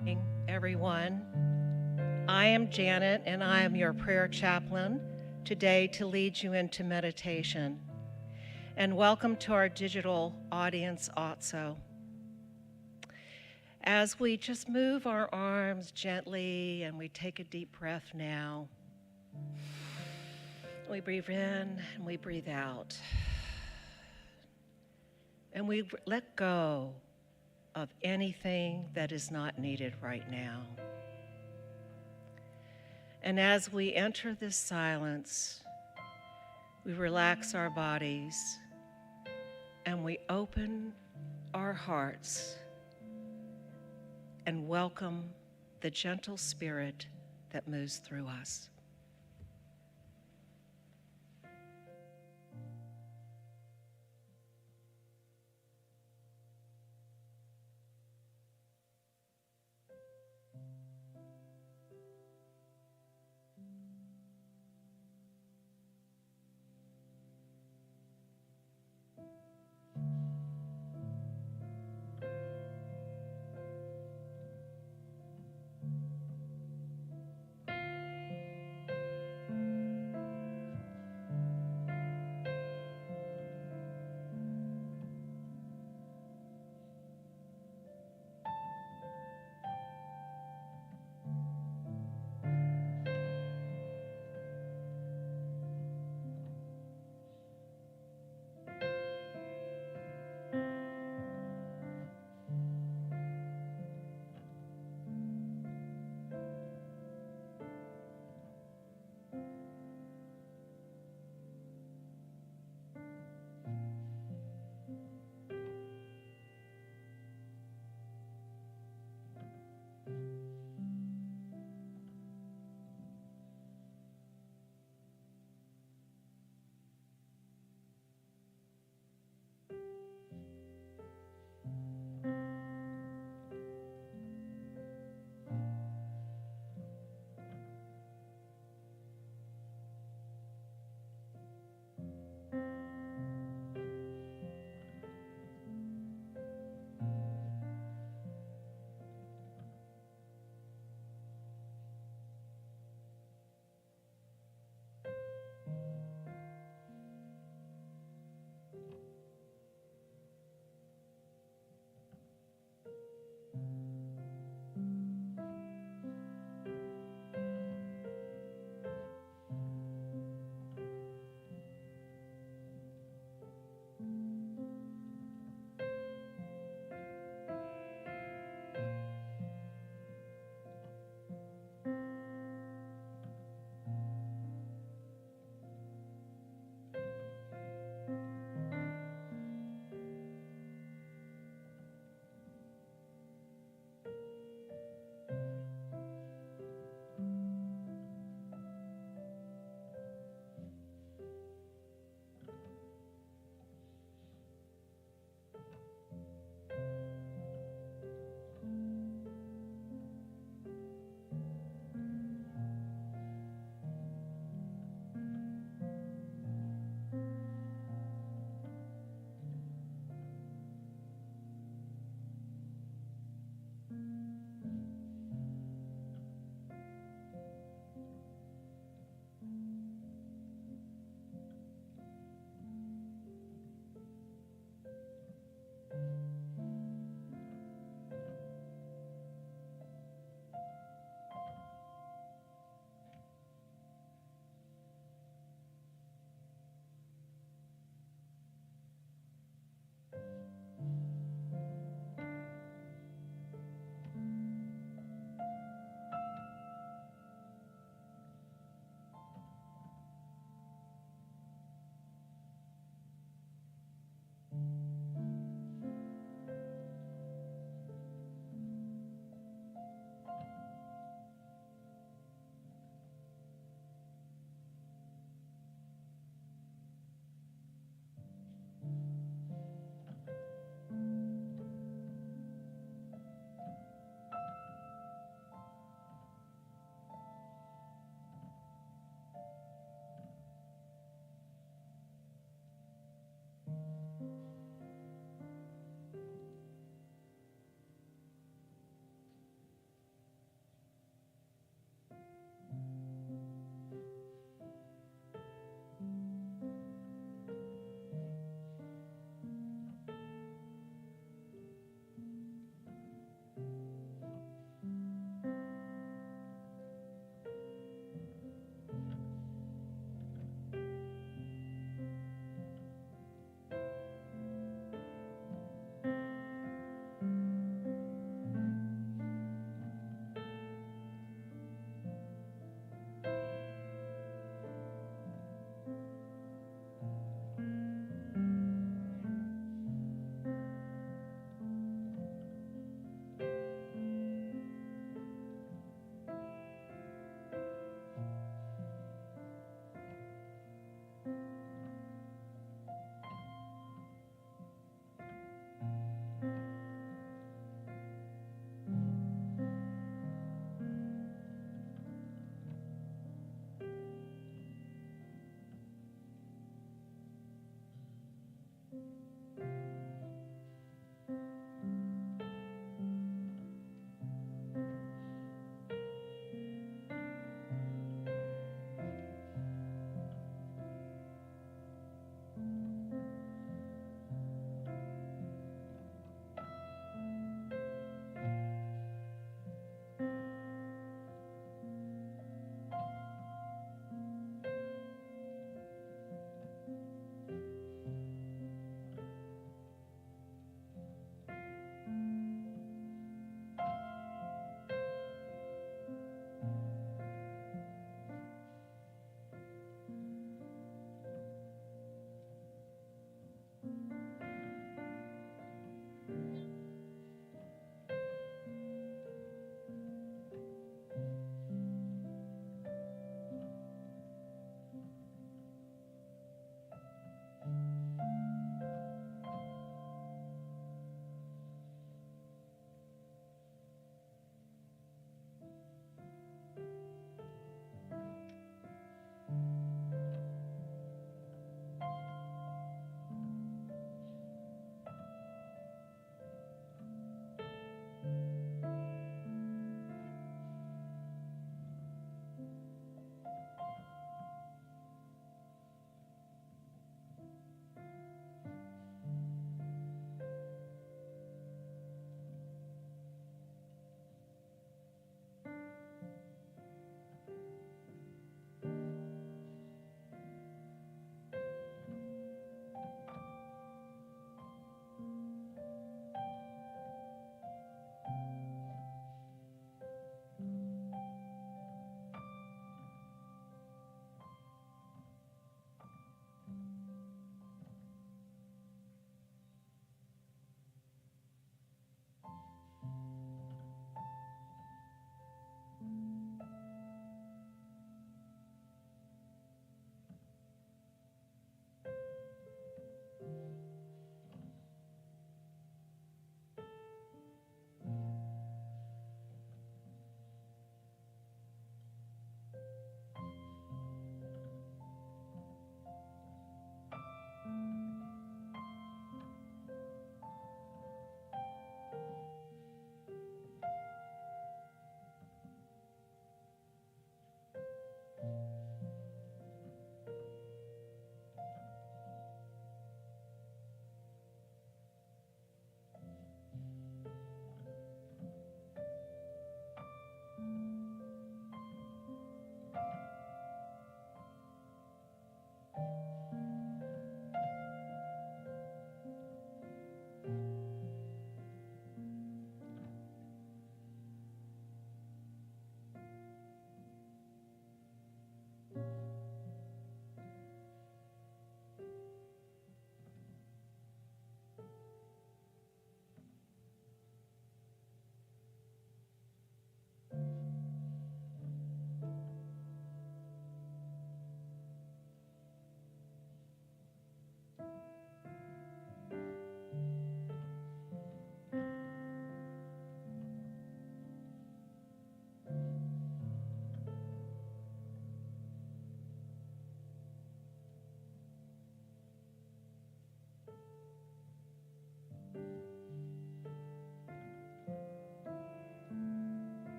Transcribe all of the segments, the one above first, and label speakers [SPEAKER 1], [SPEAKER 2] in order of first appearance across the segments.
[SPEAKER 1] Morning, everyone. I am Janet, and I am your prayer chaplain today to lead you into meditation. And welcome to our digital audience also. As we just move our arms gently and we take a deep breath now, we breathe in and we breathe out. And we let go of anything that is not needed right now. And as we enter this silence, we relax our bodies and we open our hearts and welcome the gentle spirit that moves through us.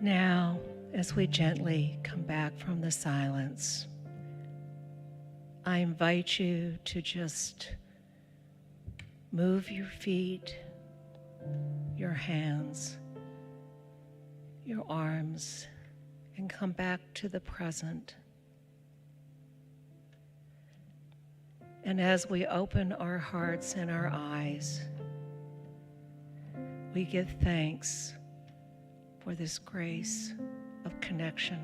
[SPEAKER 1] Now, as we gently come back from the silence, I invite you to just move your feet, your hands, your arms, and come back to the present. And as we open our hearts and our eyes, we give thanks for this grace of connection,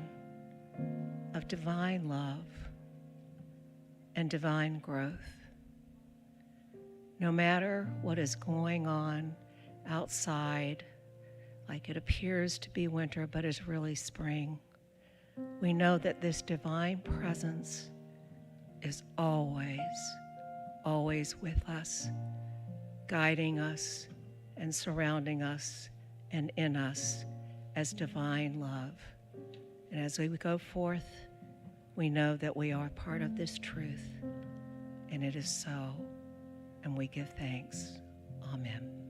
[SPEAKER 1] of divine love and divine growth. No matter what is going on outside, like it appears to be winter but is really spring, we know that this divine presence is always, always with us, guiding us and surrounding us and in us as divine love. And as we go forth, we know that we are part of this truth, and it is so, and we give thanks. Amen.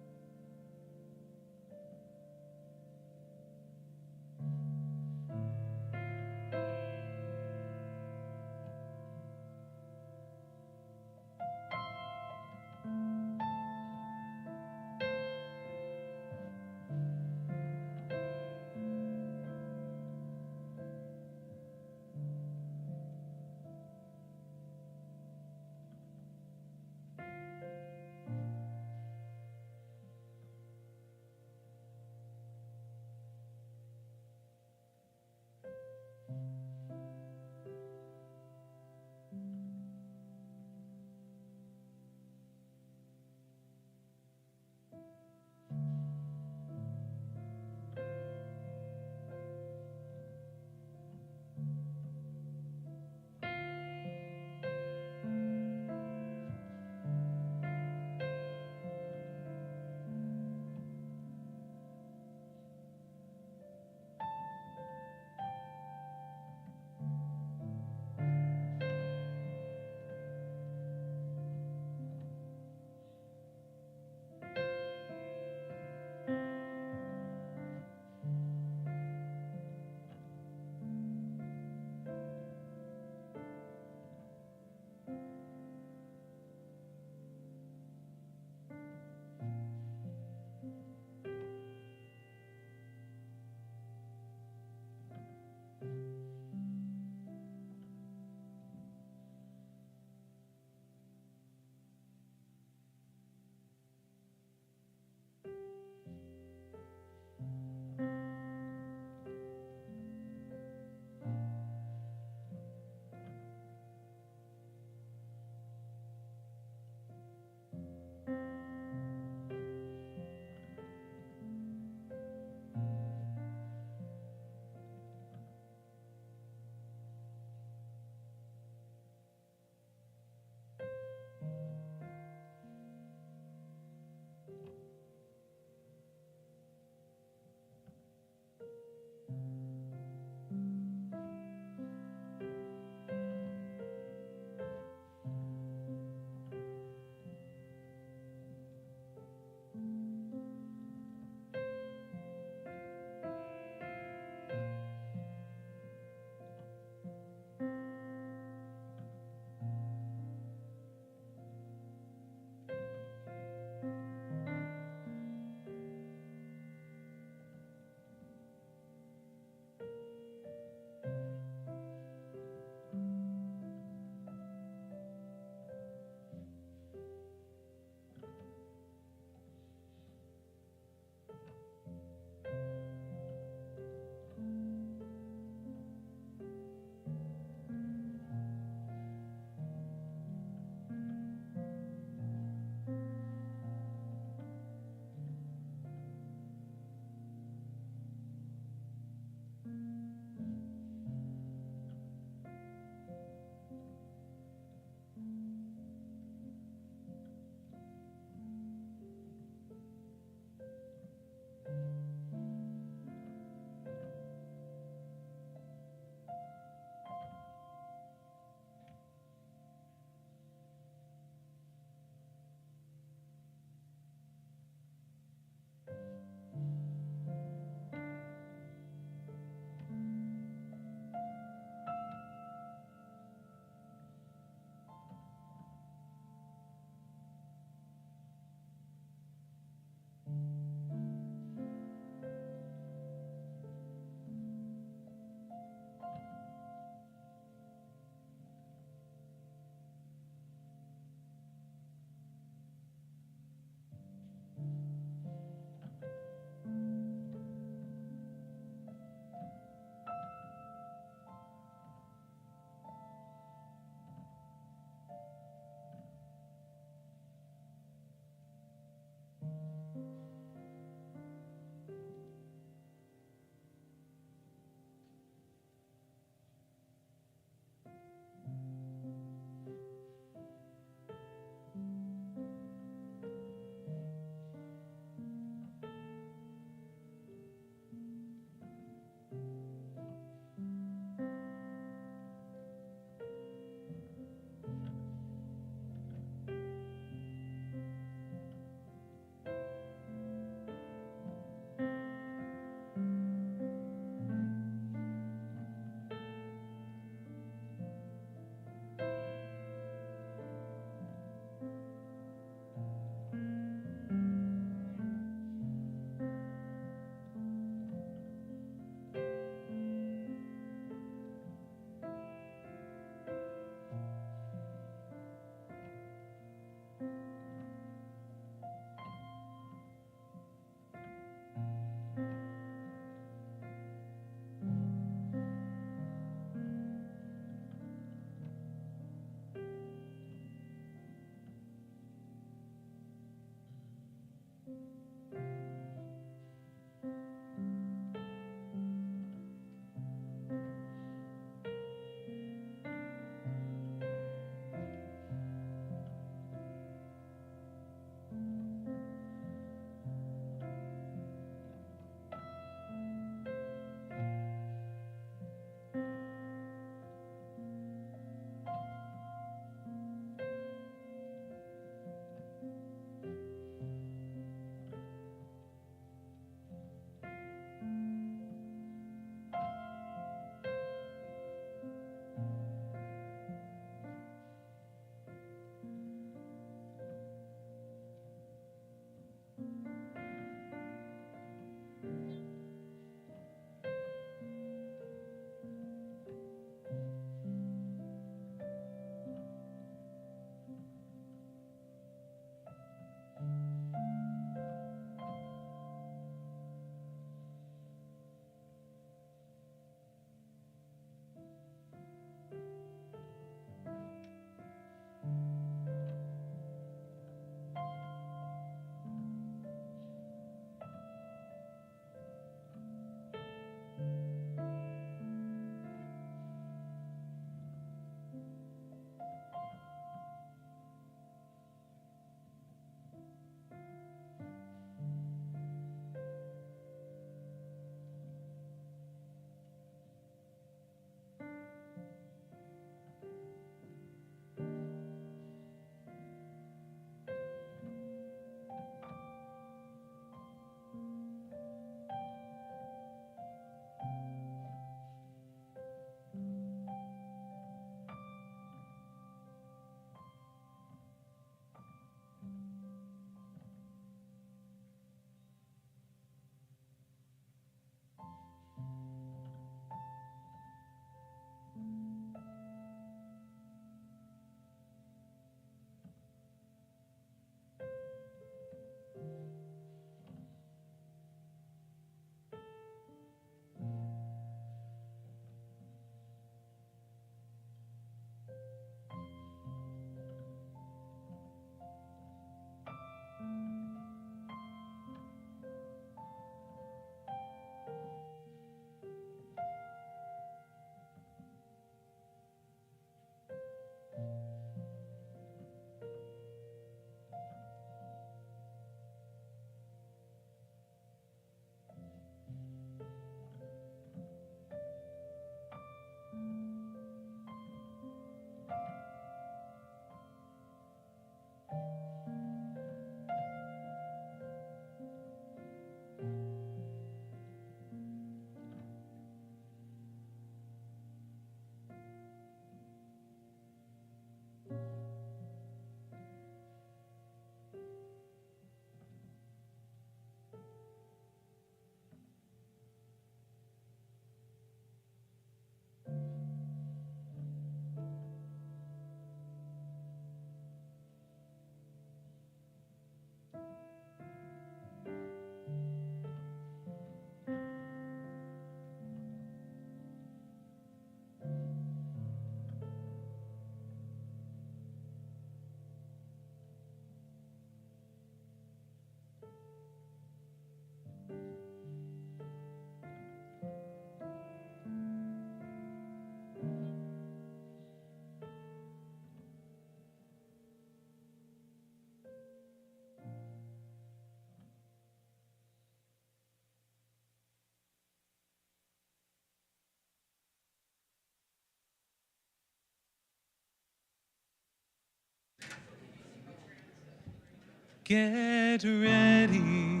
[SPEAKER 2] Get ready,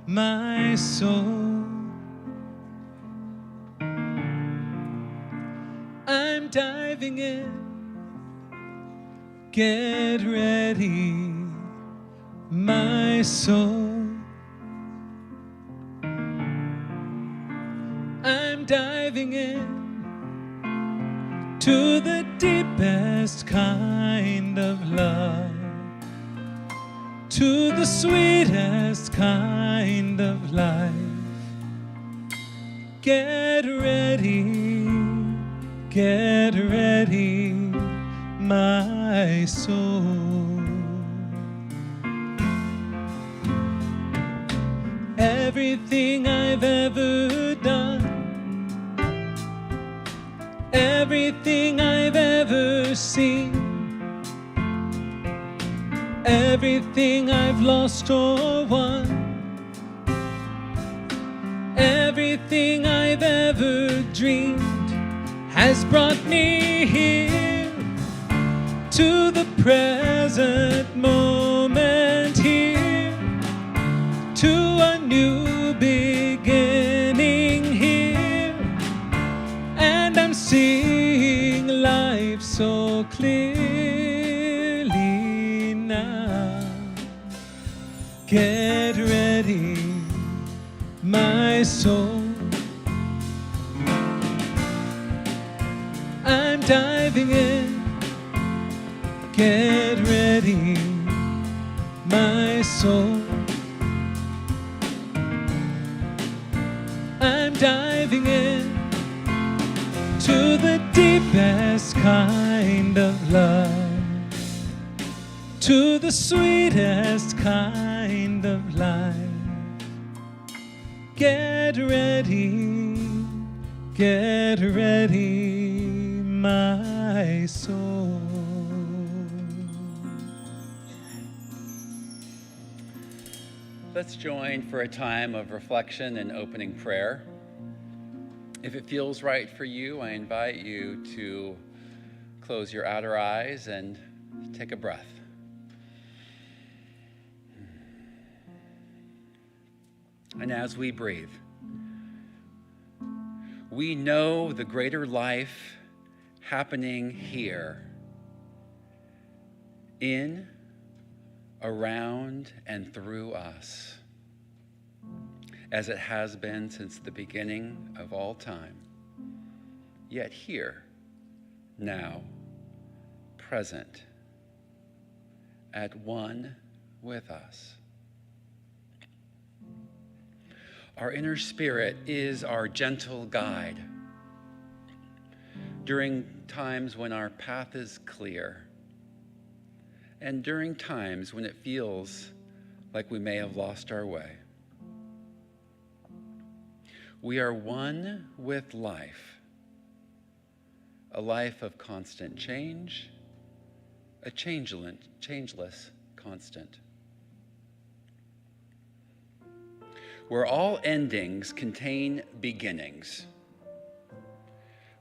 [SPEAKER 2] my soul. I'm diving in. Get ready, my soul. I'm diving in to the deepest kind of love, to the sweetest kind of life. Get ready, my soul. Everything I've ever done, everything I've ever seen, everything I've lost or won, everything I've ever dreamed has brought me here to the present moment, here to a new beginning here, and I'm seeing life so clearly now. Get ready, my soul. I'm diving in. Get ready, my soul. I'm diving in to the deepest kind of love, to the sweetest kind of life. Get ready, my soul.
[SPEAKER 3] Let's join for a time of reflection and opening prayer. If it feels right for you, I invite you to close your outer eyes and take a breath. And as we breathe, we know the greater life happening here, in, around, and through us, as it has been since the beginning of all time, yet here, now, present, at one with us. Our inner spirit is our gentle guide during times when our path is clear, and during times when it feels like we may have lost our way. We are one with life, a life of constant change, a changeless constant, where all endings contain beginnings,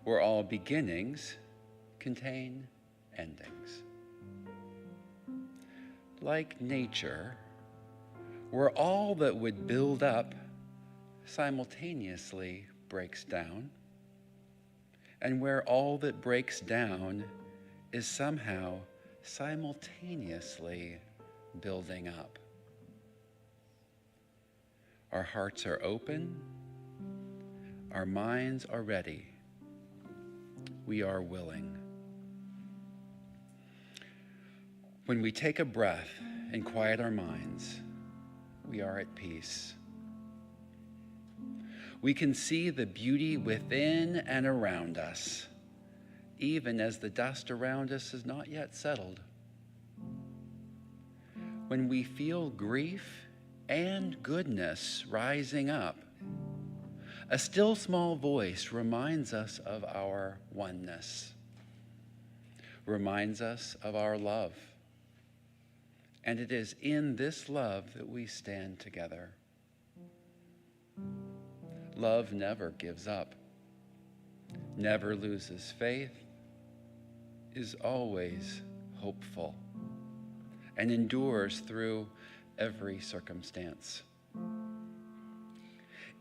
[SPEAKER 3] where all beginnings contain endings. Like nature, where all that would build up simultaneously breaks down, and where all that breaks down is somehow simultaneously building up. Our hearts are open, our minds are ready, we are willing. When we take a breath and quiet our minds, we are at peace. We can see the beauty within and around us, even as the dust around us is not yet settled. When we feel grief and goodness rising up, a still small voice reminds us of our oneness, reminds us of our love. And it is in this love that we stand together. Love never gives up, never loses faith, is always hopeful, and endures through every circumstance.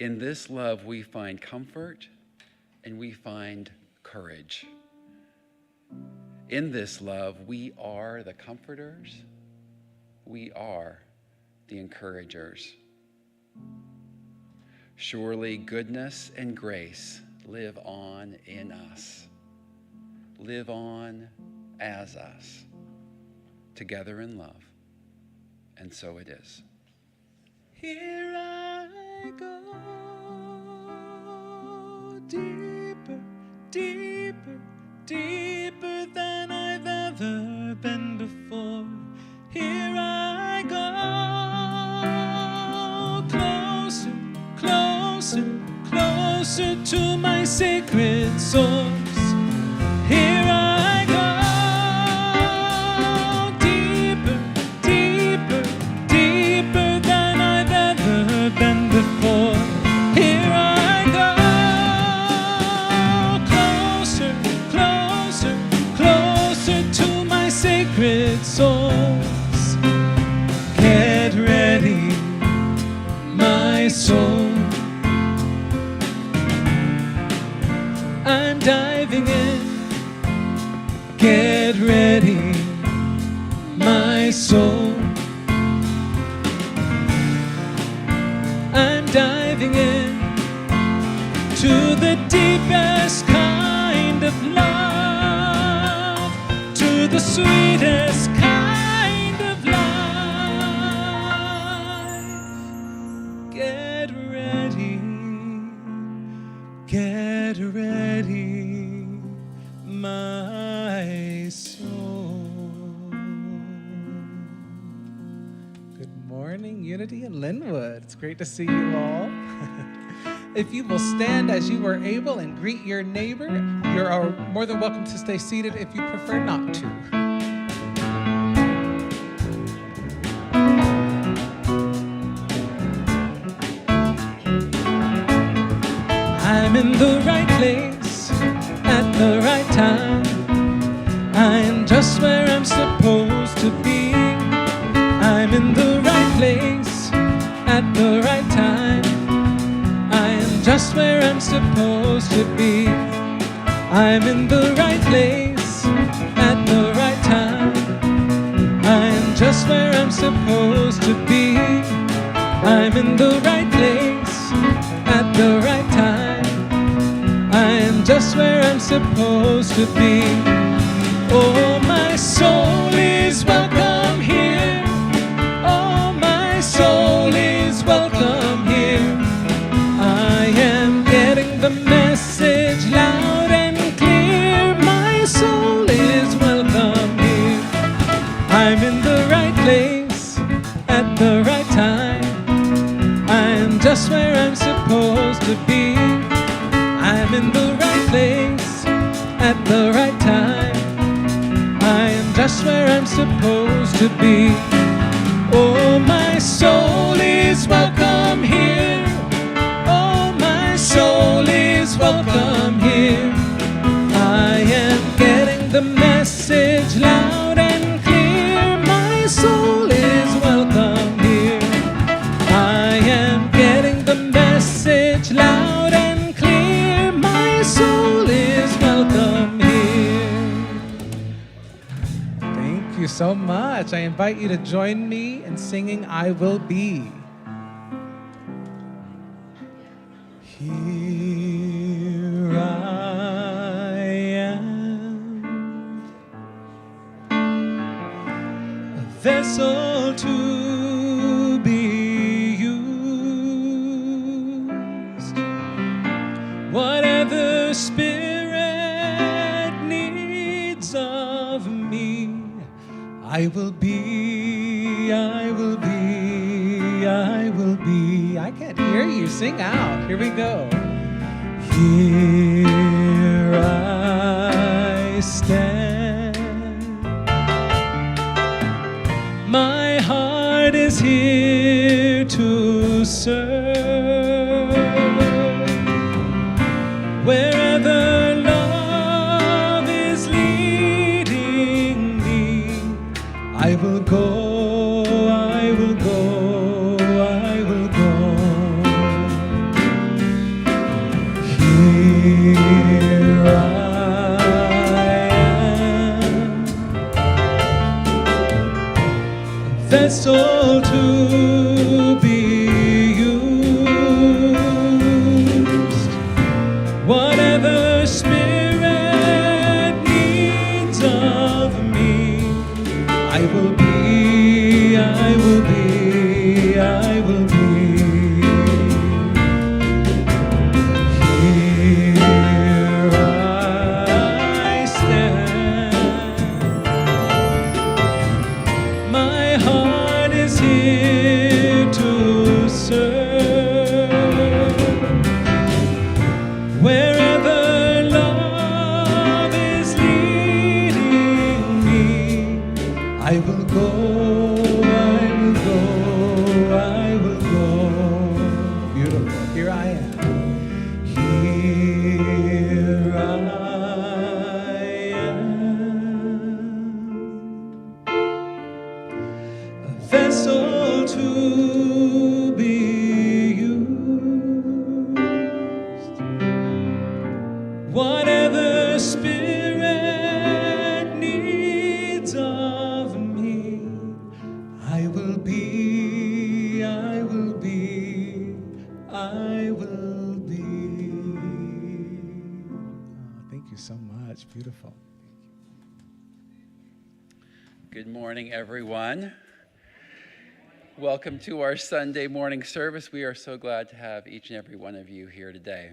[SPEAKER 3] In this love, we find comfort and we find courage. In this love, we are the comforters, we are the encouragers. Surely goodness and grace live on in us, live on as us, together in love. And so it is.
[SPEAKER 2] Here I go, deeper, deeper, deeper than I've ever been before. Here I go, closer, closer, closer to my sacred source. Here I go, deeper, deeper, deeper than I've ever been before. Here I go, closer, closer, closer to my sacred source. Get ready, my soul. I'm diving in. Get ready, my soul. I'm diving in to the deepest kind of love, to the sweetest kind of life. Get ready, my soul. Good morning, Unity in Lynnwood. It's great to see you all. If you will stand as you are able and greet your neighbor, you're more than welcome to stay seated if you prefer not to. I'm in the right place at the right time. I'm just where I'm supposed to be. I'm in the right place at the right time. I am just where I'm supposed to be. I'm in the right place at the right time. I am just where I'm supposed to be. I'm in the right place at the right time. I am just where I'm supposed to be. Oh, my soul is welcome here. Oh, my soul is welcome here. I am getting the message loud and clear. My soul is welcome here. I'm in the right place at the right time. I am just where I'm supposed to be. I'm in the right place at the right time. I am just where I'm supposed to be. Oh, my soul is welcome here. Oh, my soul is welcome here. I am getting the message loud and clear. My soul is welcome here. I am getting the message loud and clear. My soul is welcome here. Thank you so much. I invite you to join me in singing I Will Be. Here I am, a vessel to be used. Whatever Spirit needs of me, I will be, I will be, I will be. I can't hear you. Sing out. Here we go. Here I stand. My heart is here to serve. Wherever love is leading me, I will go. vessel to be used. Whatever Spirit needs of me, I will be, I will be, I will be. Here I stand. My heart is here to serve. Wherever love is leading me, I will go, I will go, I will go. Beautiful. Here I am. Here I am. A vessel to be used. Whatever Spirit needs of me, I will be, I will be, I will be. Oh, thank you so much. Beautiful.
[SPEAKER 3] Good morning, everyone. Welcome to our Sunday morning service. We are so glad to have each and every one of you here today.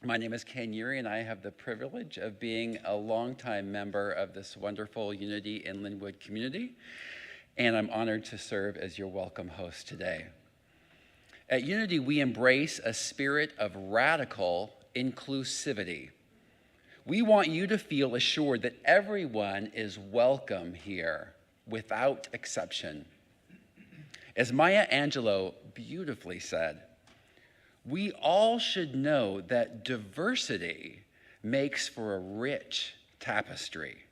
[SPEAKER 3] My name is Urie, and I have the privilege of being a longtime member of this wonderful Unity in Lynnwood community, and I'm honored to serve as your welcome host today. At Unity, we embrace a spirit of radical inclusivity. We want you to feel assured that everyone is welcome here without exception. As Maya Angelou beautifully said, we all should know that diversity makes for a rich tapestry,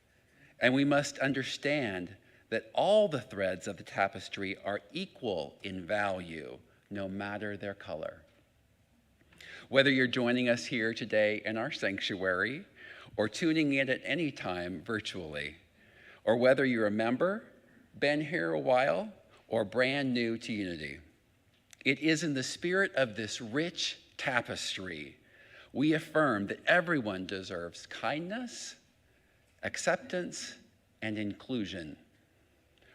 [SPEAKER 3] and we must understand that all the threads of the tapestry are equal in value, no matter their color. Whether you're joining us here today in our sanctuary, or tuning in at any time virtually, or whether you're a member, been here a while, or brand new to Unity, it is in the spirit of this rich tapestry we affirm that everyone deserves kindness, acceptance, and inclusion,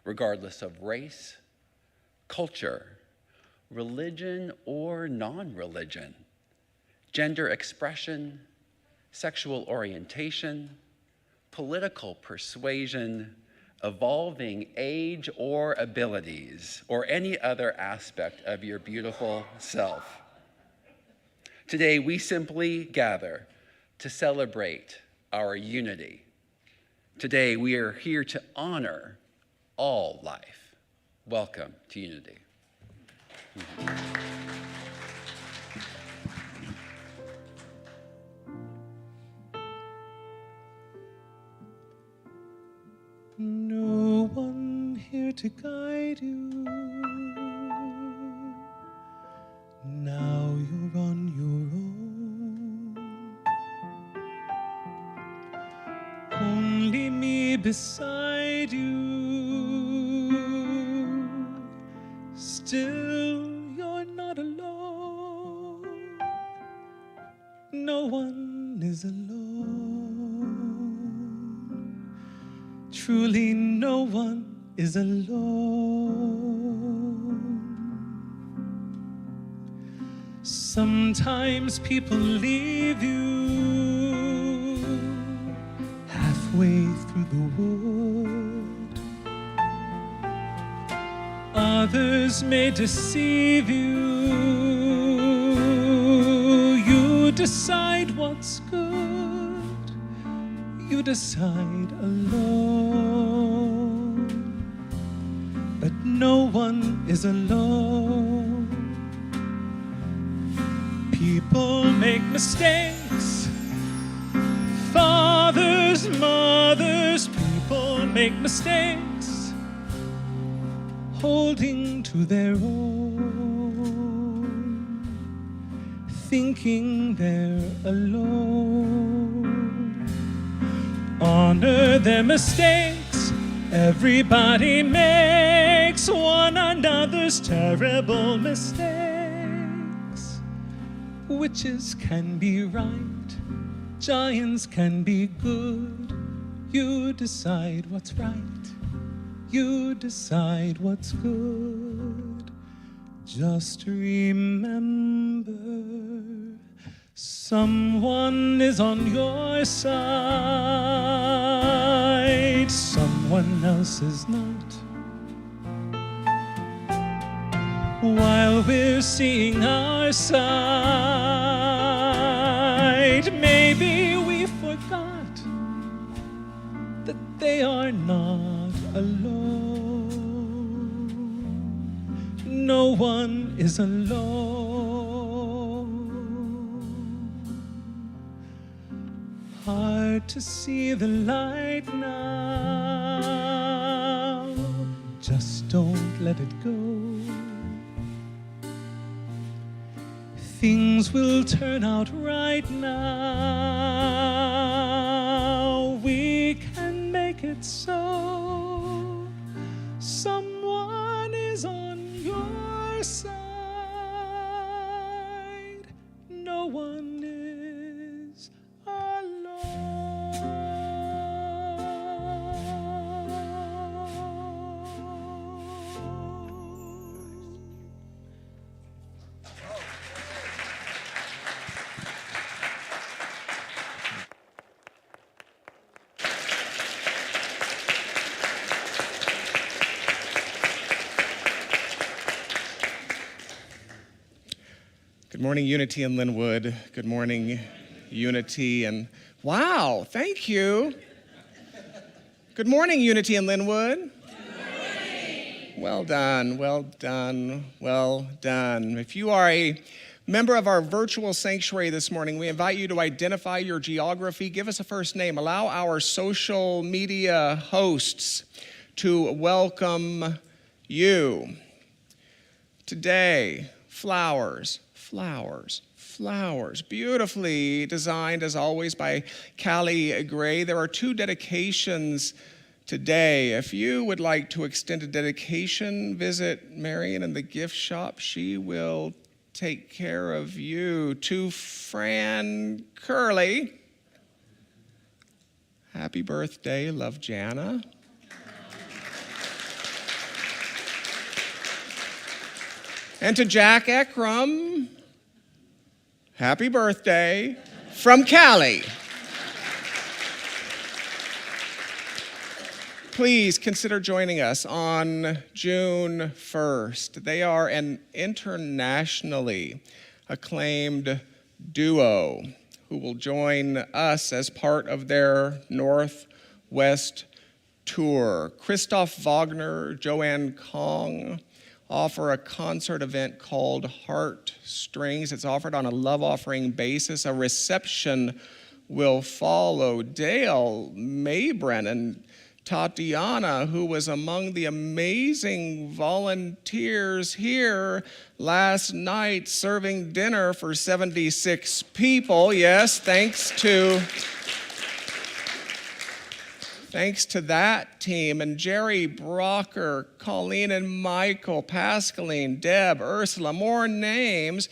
[SPEAKER 3] regardless of race, culture, religion or non-religion, gender expression, sexual orientation, political persuasion, evolving age or abilities, or any other aspect of your beautiful self. Today, we simply gather to celebrate our unity. Today, we are here to honor all life. Welcome to Unity.
[SPEAKER 2] No one here to guide you. Now you're on your own. Only me beside you. Still, you're not alone. No one is alone. Truly, no one is alone. Sometimes people leave you halfway through the wood. Others may deceive you. You decide what's good. You decide alone. But no one is alone. People make mistakes. Fathers, mothers, people make mistakes. Holding to their own. Thinking they're alone. Honor their mistakes. Everybody makes fix one another's terrible mistakes. Witches can be right, giants can be good. You decide what's right, you decide what's good. Just remember, someone is on your side, someone else is not. While we're seeing our side, maybe we forgot that they are not alone. No one is alone. Hard to see the light now. Just don't let it go. Things will turn out right now. We can make it so. Someone is on your side. No one is alone.
[SPEAKER 4] Good morning, Unity in Lynnwood. Good morning, Unity, and wow, thank you. Good morning, Unity in Lynnwood. Well done, well done, well done. If you are a member of our virtual sanctuary this morning, we invite you to identify your geography. Give us a first name. Allow our social media hosts to welcome you. Today, flowers, beautifully designed as always by Callee Gray. There are 2 dedications today. If you would like to extend a dedication, visit Marion in the gift shop. She will take care of you. To Fran Curley, happy birthday, love Jana. And to Jack Ekram, happy birthday from Callie. Please consider joining us on June 1st. They are an internationally acclaimed duo who will join us as part of their Northwest tour. Christoph Wagner, Joanne Kong offer a concert event called Heart Strings. It's offered on a love offering basis. A reception will follow. Dale Maybren and Tatiana, who was among the amazing volunteers here last night serving dinner for 76 people. Yes, thanks to that team. And Jerry Brocker, Colleen and Michael, Pascaline, Deb, Ursula, more names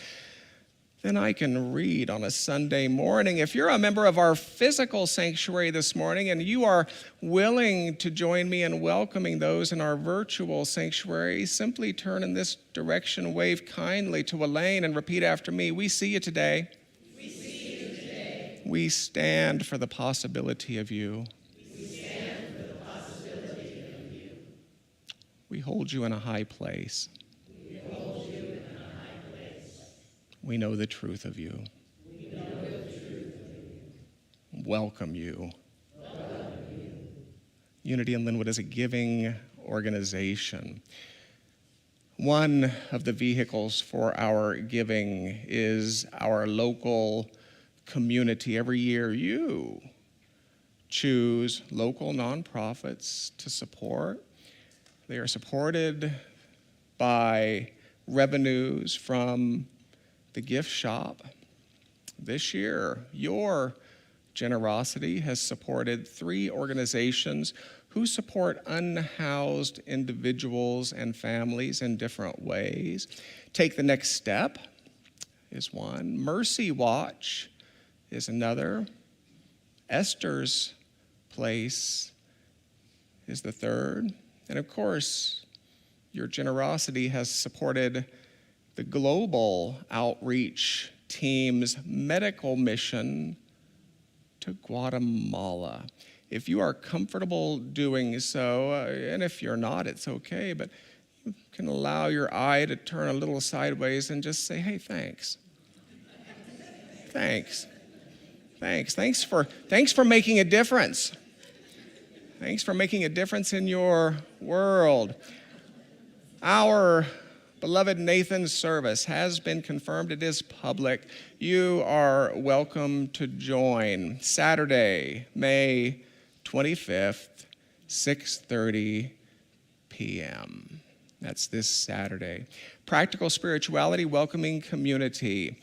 [SPEAKER 4] than I can read on a Sunday morning. If you're a member of our physical sanctuary this morning and you are willing to join me in welcoming those in our virtual sanctuary, simply turn in this direction, wave kindly to Walayn, and repeat after me. We see you today.
[SPEAKER 5] We see you today.
[SPEAKER 4] We stand for the possibility of you. We hold you in a high place. We know the truth of you. Welcome you. Unity in Lynnwood is a giving organization. One of the vehicles for our giving is our local community. Every year you choose local nonprofits to support. They are supported by revenues from the gift shop. This year, your generosity has supported 3 organizations who support unhoused individuals and families in different ways. Take the Next Step is one. Mercy Watch is another. Esther's Place is the third. And of course, your generosity has supported the global outreach team's medical mission to Guatemala. If you are comfortable doing so, and if you're not, it's okay, but you can allow your eye to turn a little sideways and just say, hey, thanks. Thanks. Thanks for making a difference. Thanks for making a difference in your world. Our beloved Nathan's service has been confirmed. It is public. You are welcome to join. Saturday, May 25th, 6:30 p.m. That's this Saturday. Practical spirituality, welcoming community.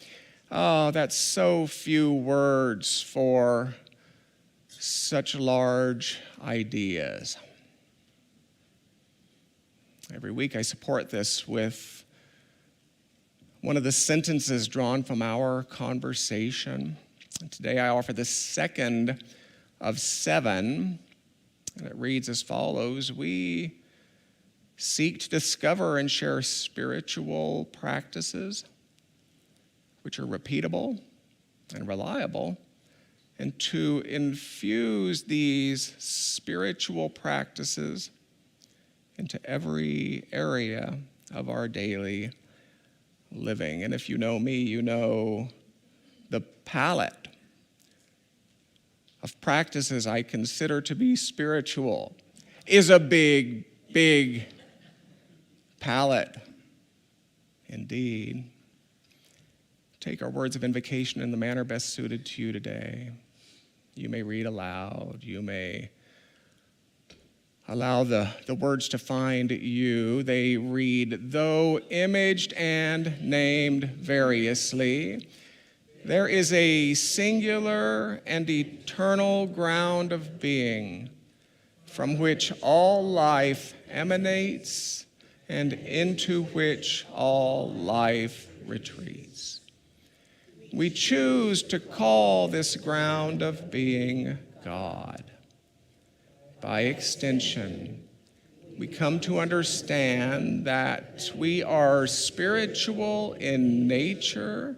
[SPEAKER 4] Oh, that's so few words for such large ideas. Every week I support this with one of the sentences drawn from our conversation. And today I offer the second of 7, and it reads as follows: we seek to discover and share spiritual practices which are repeatable and reliable, and to infuse these spiritual practices into every area of our daily living. And if you know me, you know the palette of practices I consider to be spiritual is a big, big palette indeed. Take our words of invocation in the manner best suited to you today. You may read aloud. You may allow the words to find you. They read, though imaged and named variously, there is a singular and eternal ground of being from which all life emanates and into which all life retreats. We choose to call this ground of being God. By extension, we come to understand that we are spiritual in nature,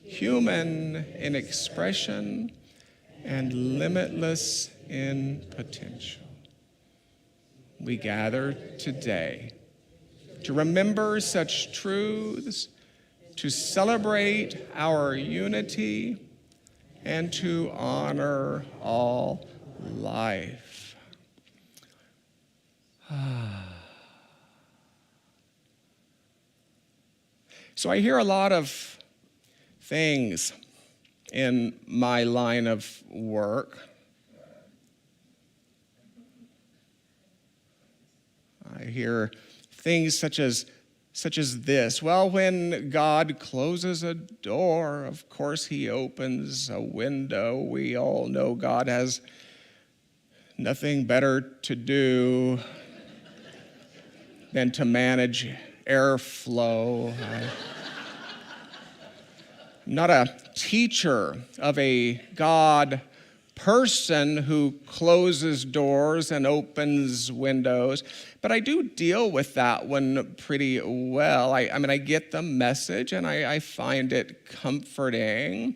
[SPEAKER 4] human in expression, and limitless in potential. We gather today to remember such truths, to celebrate our unity, and to honor all life. So I hear a lot of things in my line of work. I hear things such as this. Well, when God closes a door, of course he opens a window. We all know God has nothing better to do than to manage airflow. I'm not a teacher of a God person who closes doors and opens windows, but I do deal with that one pretty well. I get the message and I find it comforting.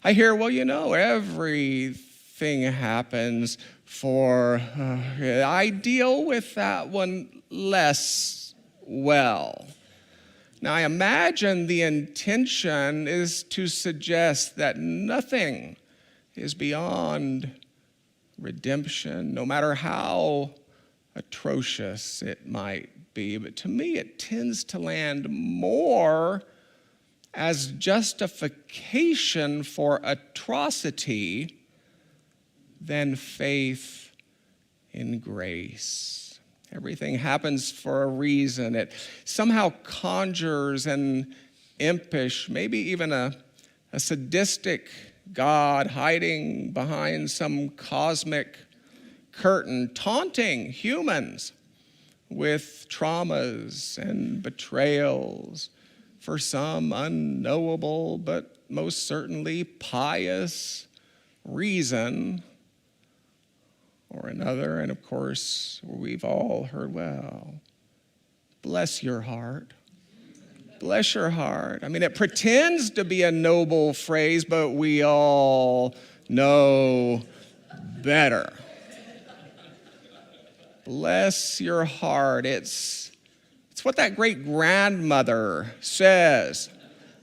[SPEAKER 4] I hear, well, everything happens for, I deal with that one less well. Now, I imagine the intention is to suggest that nothing is beyond redemption, no matter how atrocious it might be. But to me, it tends to land more as justification for atrocity than faith in grace. Everything happens for a reason. It somehow conjures an impish, maybe even a sadistic God hiding behind some cosmic curtain, taunting humans with traumas and betrayals for some unknowable but most certainly pious reason or another. And of course, we've all heard, well, bless your heart. Bless your heart. I mean, it pretends to be a noble phrase, but we all know better. Bless your heart. It's what that great-grandmother says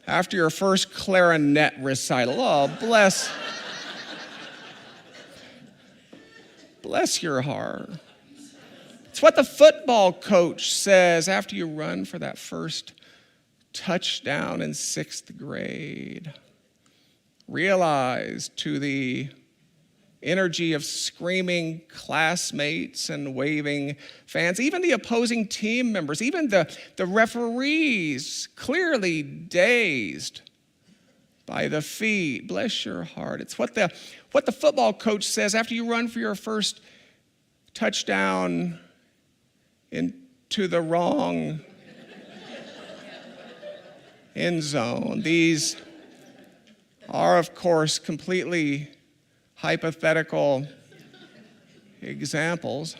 [SPEAKER 4] after your first clarinet recital. Oh, bless your heart. It's what the football coach says after you run for that first touchdown in 6th grade. Realize to the energy of screaming classmates and waving fans, even the opposing team members, even the referees, clearly dazed by the feat. Bless your heart. It's what the football coach says after you run for your first touchdown into the wrong end zone. These are, of course, completely hypothetical examples.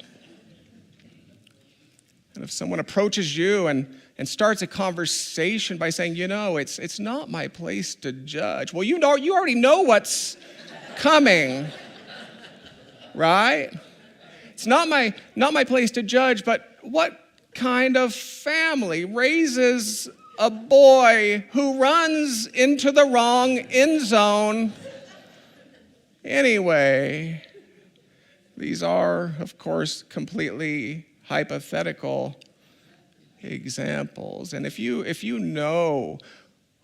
[SPEAKER 4] And if someone approaches you and starts a conversation by saying, it's not my place to judge. Well, you already know what's coming, right? It's not my place to judge, but what kind of family raises a boy who runs into the wrong end zone? Anyway, these are, of course, completely hypothetical examples. And if you know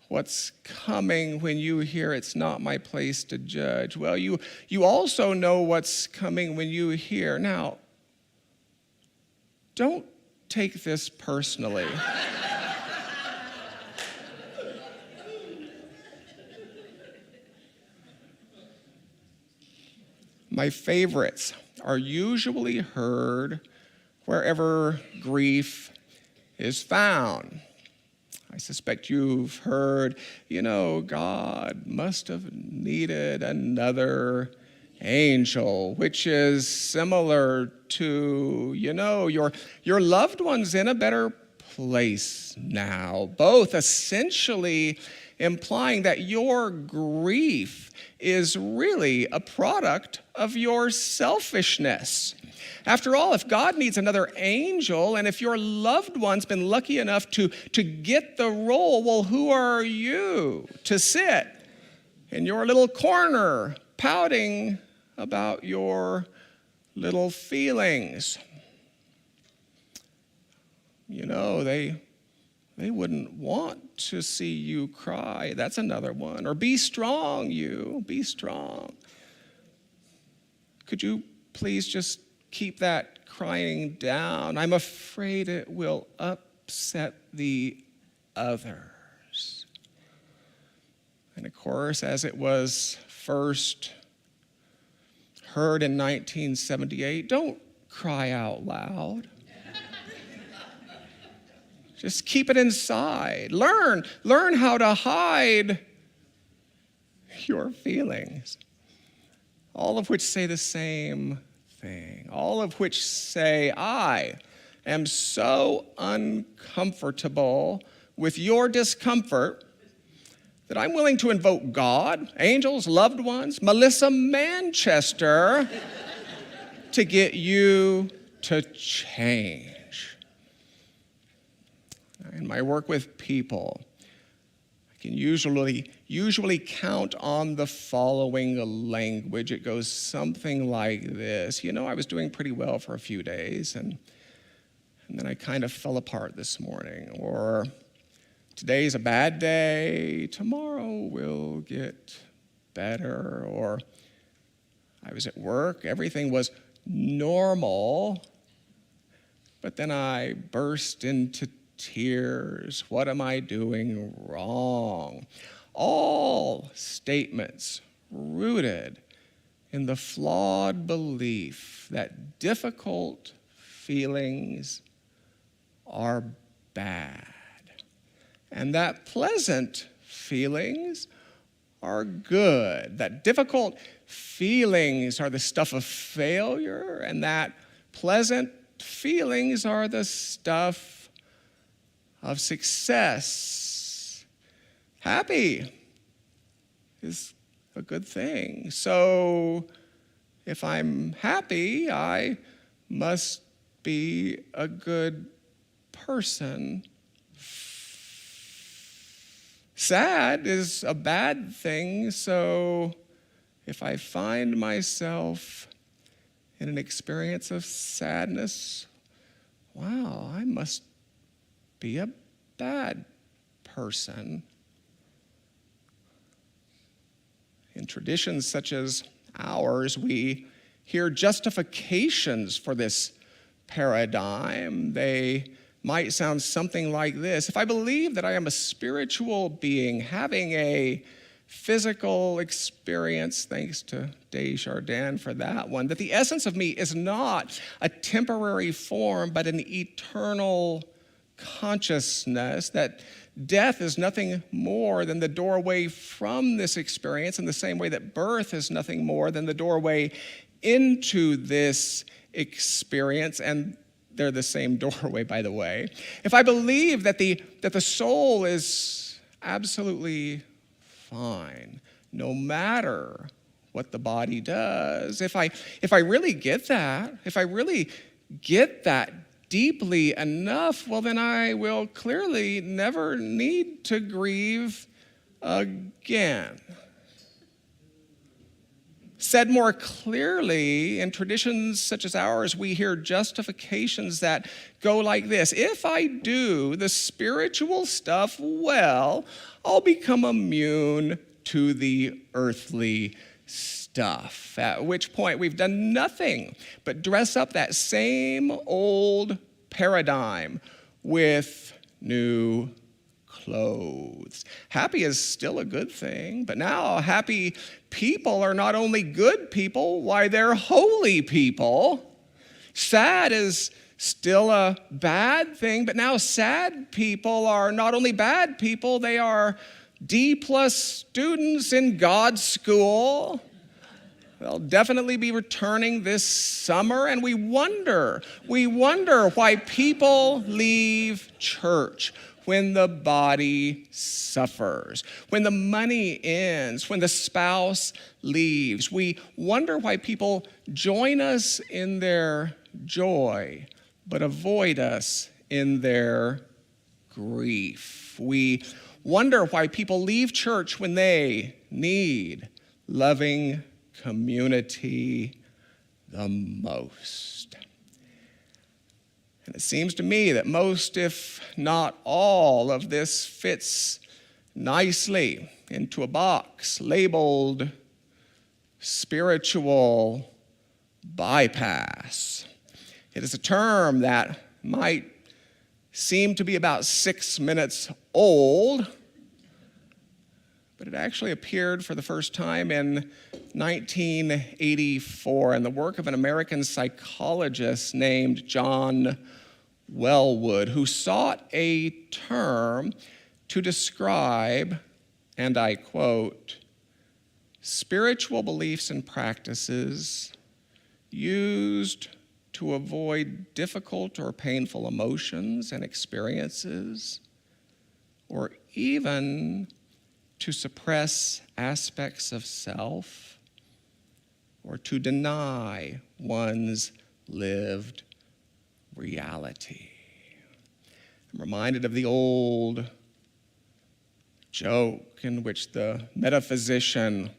[SPEAKER 4] what's coming when you hear it's not my place to judge, well, you also know what's coming when you hear, now, don't take this personally. My favorites are usually heard wherever grief is found. I suspect you've heard, God must have needed another angel, which is similar to, your loved one's in a better place now, both essentially implying that your grief is really a product of your selfishness. After all, if God needs another angel, and if your loved one's been lucky enough to get the role, well, who are you to sit in your little corner pouting about your little feelings? They wouldn't want to see you cry. That's another one. Or be strong, be strong. Could you please just keep that crying down? I'm afraid it will upset the others. And of course, as it was first heard in 1978, don't cry out loud. Just keep it inside. Learn how to hide your feelings. All of which say the same thing. All of which say, I am so uncomfortable with your discomfort that I'm willing to invoke God, angels, loved ones, Melissa Manchester to get you to change. In my work with people, I can usually count on the following language. It goes something like this. I was doing pretty well for a few days, and then I kind of fell apart this morning. Or, today's a bad day, tomorrow will get better. Or, I was at work, everything was normal, but then I burst into tears. What am I doing wrong? All statements rooted in the flawed belief that difficult feelings are bad and that pleasant feelings are good, that difficult feelings are the stuff of failure and that pleasant feelings are the stuff of success. Happy is a good thing. So if I'm happy, I must be a good person. Sad is a bad thing, so if I find myself in an experience of sadness, wow, I must be a bad person. In traditions such as ours, we hear justifications for this paradigm. They might sound something like this. If I believe that I am a spiritual being having a physical experience, thanks to Desjardins for that one, that the essence of me is not a temporary form, but an eternal consciousness, that death is nothing more than the doorway from this experience in the same way that birth is nothing more than the doorway into this experience, and they're the same doorway, by the way. If I believe that the soul is absolutely fine, no matter what the body does, if I really get that, if I really get that deeply enough, well, then I will clearly never need to grieve again. Said more clearly, in traditions such as ours, we hear justifications that go like this: if I do the spiritual stuff well, I'll become immune to the earthly stuff. At which point we've done nothing but dress up that same old paradigm with new clothes. Happy is still a good thing, but now happy people are not only good people, why, they're holy people. Sad is still a bad thing, but now sad people are not only bad people, they are D+ students in God's school. They'll definitely be returning this summer, and we wonder why people leave church when the body suffers, when the money ends, when the spouse leaves. We wonder why people join us in their joy, but avoid us in their grief. We wonder why people leave church when they need loving community the most. And it seems to me that most, if not all, of this fits nicely into a box labeled spiritual bypass. It is a term that might seem to be about 6 minutes old, but it actually appeared for the first time in 1984 in the work of an American psychologist named John Wellwood, who sought a term to describe, and I quote, spiritual beliefs and practices used to avoid difficult or painful emotions and experiences, or even to suppress aspects of self, or to deny one's lived reality. I'm reminded of the old joke in which the metaphysician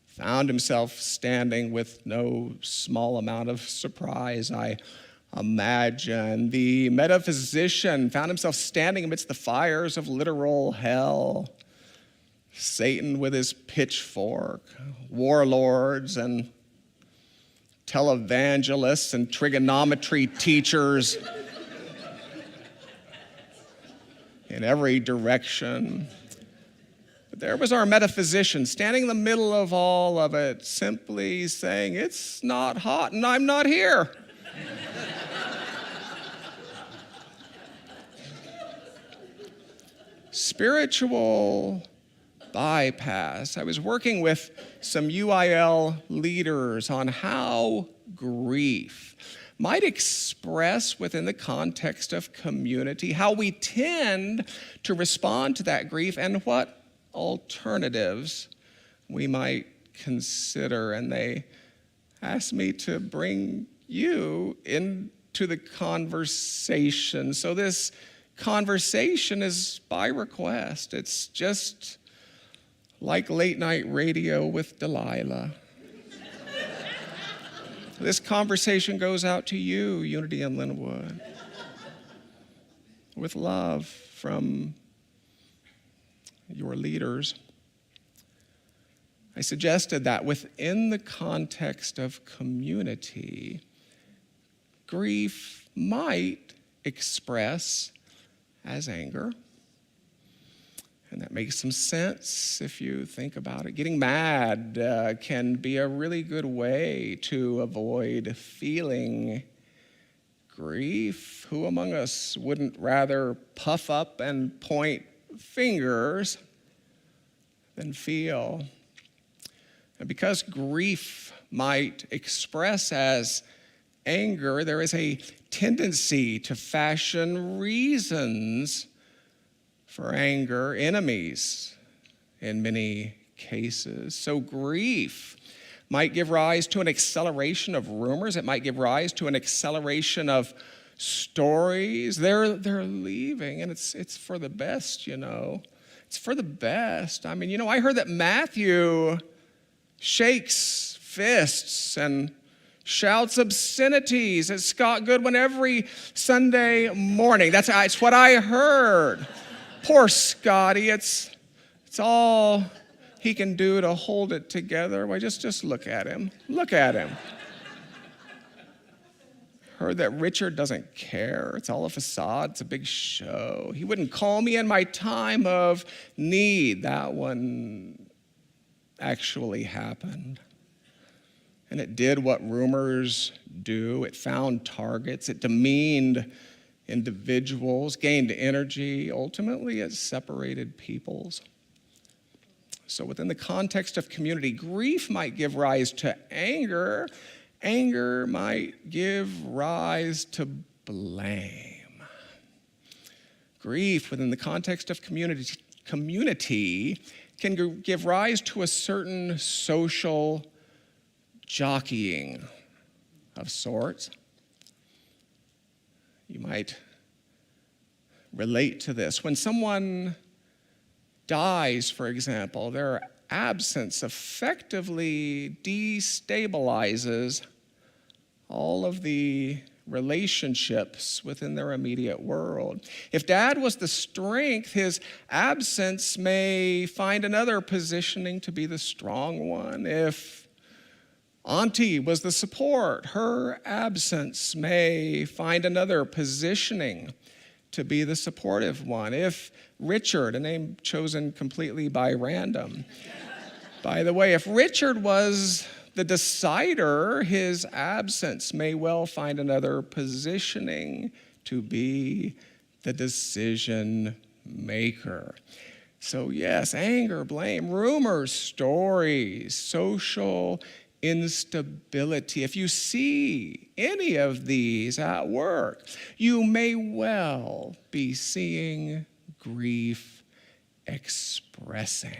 [SPEAKER 4] found himself standing with no small amount of surprise, I imagine. The metaphysician found himself standing amidst the fires of literal hell. Satan with his pitchfork, warlords and televangelists and trigonometry teachers in every direction. But there was our metaphysician standing in the middle of all of it, simply saying, "It's not hot and I'm not here." Spiritual bypass. I was working with some UIL leaders on how grief might express within the context of community, how we tend to respond to that grief, and what alternatives we might consider. And they asked me to bring you into the conversation. So this conversation is by request. It's just like late night radio with Delilah. This conversation goes out to you, Unity in Lynnwood, with love from your leaders. I suggested that within the context of community, grief might express as anger. And that makes some sense if you think about it. Getting mad can be a really good way to avoid feeling grief. Who among us wouldn't rather puff up and point fingers than feel? And because grief might express as anger, there is a tendency to fashion reasons for anger, enemies in many cases. So grief might give rise to an acceleration of rumors. It might give rise to an acceleration of stories. They're leaving, and it's for the best, you know. It's for the best. I mean, you know, I heard that Matthew shakes fists and shouts obscenities at Scott Goodwin every Sunday morning. It's what I heard. Poor Scotty, it's all he can do to hold it together. Why, just look at him. Look at him. Heard that Richard doesn't care. It's all a facade. It's a big show. He wouldn't call me in my time of need. That one actually happened. And it did what rumors do. It found targets. It demeaned individuals, gained energy. Ultimately, it separated peoples. So within the context of community, grief might give rise to anger. Anger might give rise to blame. Grief within the context of community can give rise to a certain social jockeying of sorts. You might relate to this. When someone dies, for example, their absence effectively destabilizes all of the relationships within their immediate world. If Dad was the strength, his absence may find another positioning to be the strong one. If Auntie was the support, her absence may find another positioning to be the supportive one. If Richard, a name chosen completely by random, by the way, if Richard was the decider, his absence may well find another positioning to be the decision maker. So yes, anger, blame, rumors, stories, social instability. If you see any of these at work, you may well be seeing grief expressing.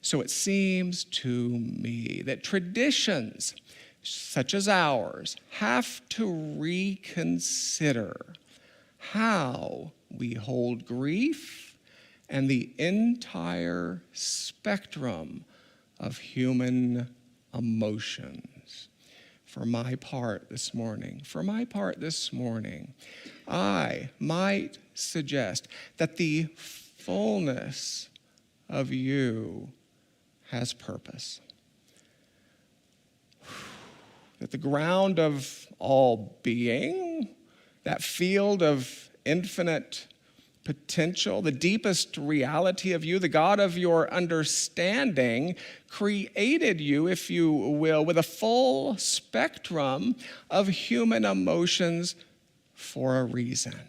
[SPEAKER 4] So it seems to me that traditions such as ours have to reconsider how we hold grief and the entire spectrum of human emotions. For my part this morning, I might suggest that the fullness of you has purpose. That the ground of all being, that field of infinite potential, the deepest reality of you, the God of your understanding, created you, if you will, with a full spectrum of human emotions for a reason.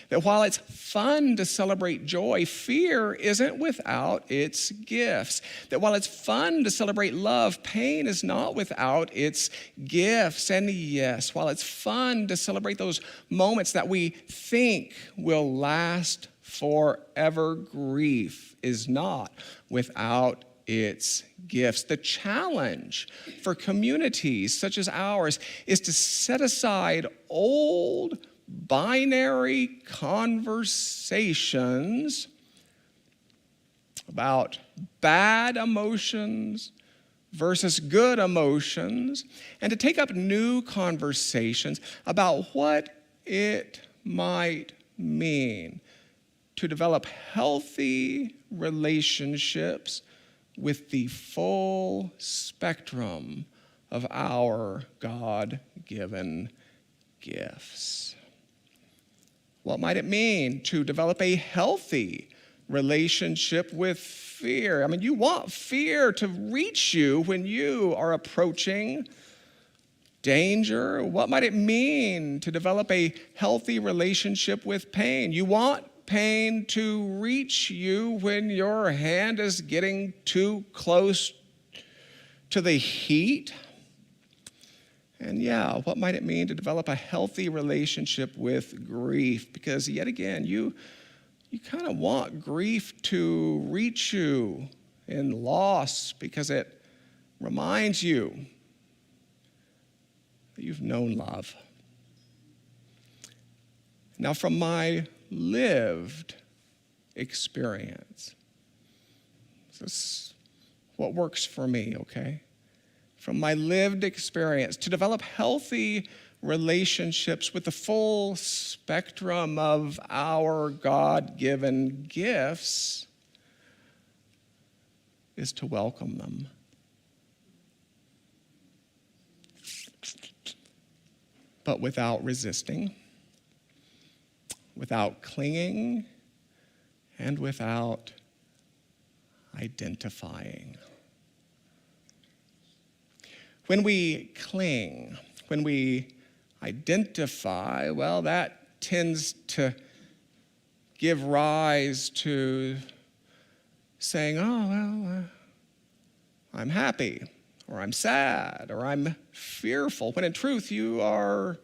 [SPEAKER 4] That while it's fun to celebrate joy, fear isn't without its gifts. That while it's fun to celebrate love, pain is not without its gifts. And yes, while it's fun to celebrate those moments that we think will last forever, grief is not without its gifts. The challenge for communities such as ours is to set aside old binary conversations about bad emotions versus good emotions, and to take up new conversations about what it might mean to develop healthy relationships with the full spectrum of our God-given gifts. What might it mean to develop a healthy relationship with fear? I mean, you want fear to reach you when you are approaching danger. What might it mean to develop a healthy relationship with pain? You want pain to reach you when your hand is getting too close to the heat. And yeah, what might it mean to develop a healthy relationship with grief? Because yet again, you kind of want grief to reach you in loss because it reminds you that you've known love. Now, from my lived experience, this is what works for me, okay? From my lived experience, to develop healthy relationships with the full spectrum of our God-given gifts is to welcome them. But without resisting, without clinging, and without identifying. When we cling, when we identify, well, that tends to give rise to saying, oh, well, I'm happy, or I'm sad, or I'm fearful, when in truth you are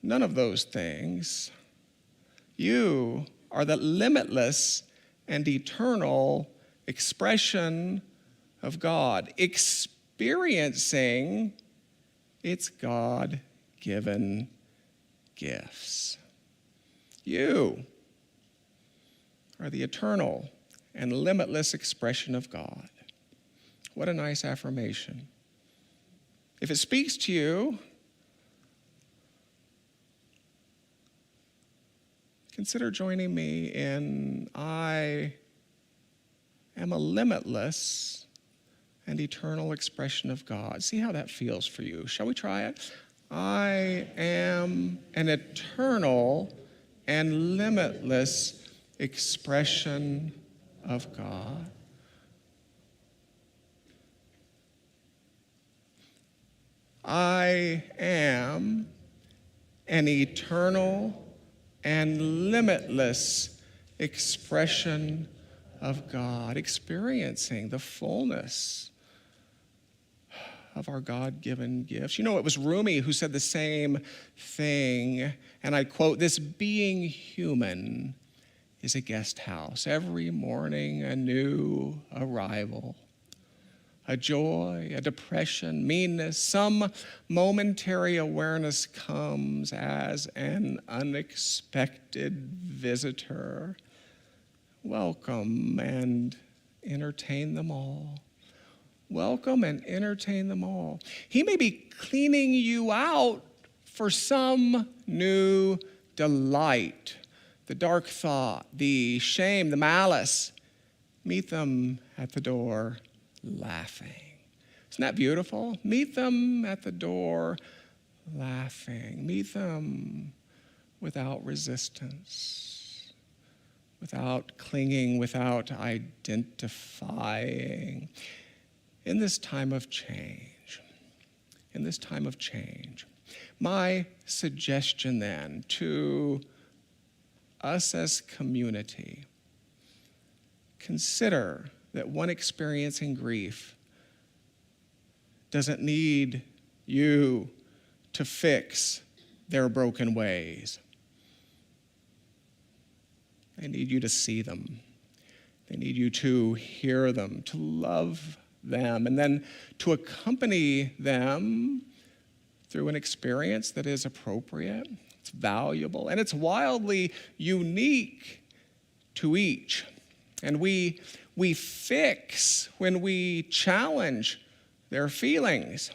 [SPEAKER 4] none of those things. You are the limitless and eternal expression of God, experiencing its God-given gifts. You are the eternal and limitless expression of God. What a nice affirmation. If it speaks to you, consider joining me in I am a limitless and eternal expression of God. See how that feels for you. Shall we try it? I am an eternal and limitless expression of God. I am an eternal and limitless expression of God, experiencing the fullness of our God-given gifts. You know, it was Rumi who said the same thing, and I quote, "This being human is a guest house. Every morning a new arrival. A joy, a depression, meanness, some momentary awareness comes as an unexpected visitor. Welcome and entertain them all. Welcome and entertain them all." He may be cleaning you out for some new delight, the dark thought, the shame, the malice. Meet them at the door laughing. Isn't that beautiful? Meet them at the door laughing. Meet them without resistance. without clinging, without identifying. In this time of change, my suggestion then to us as community, consider that one experiencing grief doesn't need you to fix their broken ways. They need you to see them. They need you to hear them, to love them, and then to accompany them through an experience that is appropriate, it's valuable, and it's wildly unique to each. And we fix when we challenge their feelings,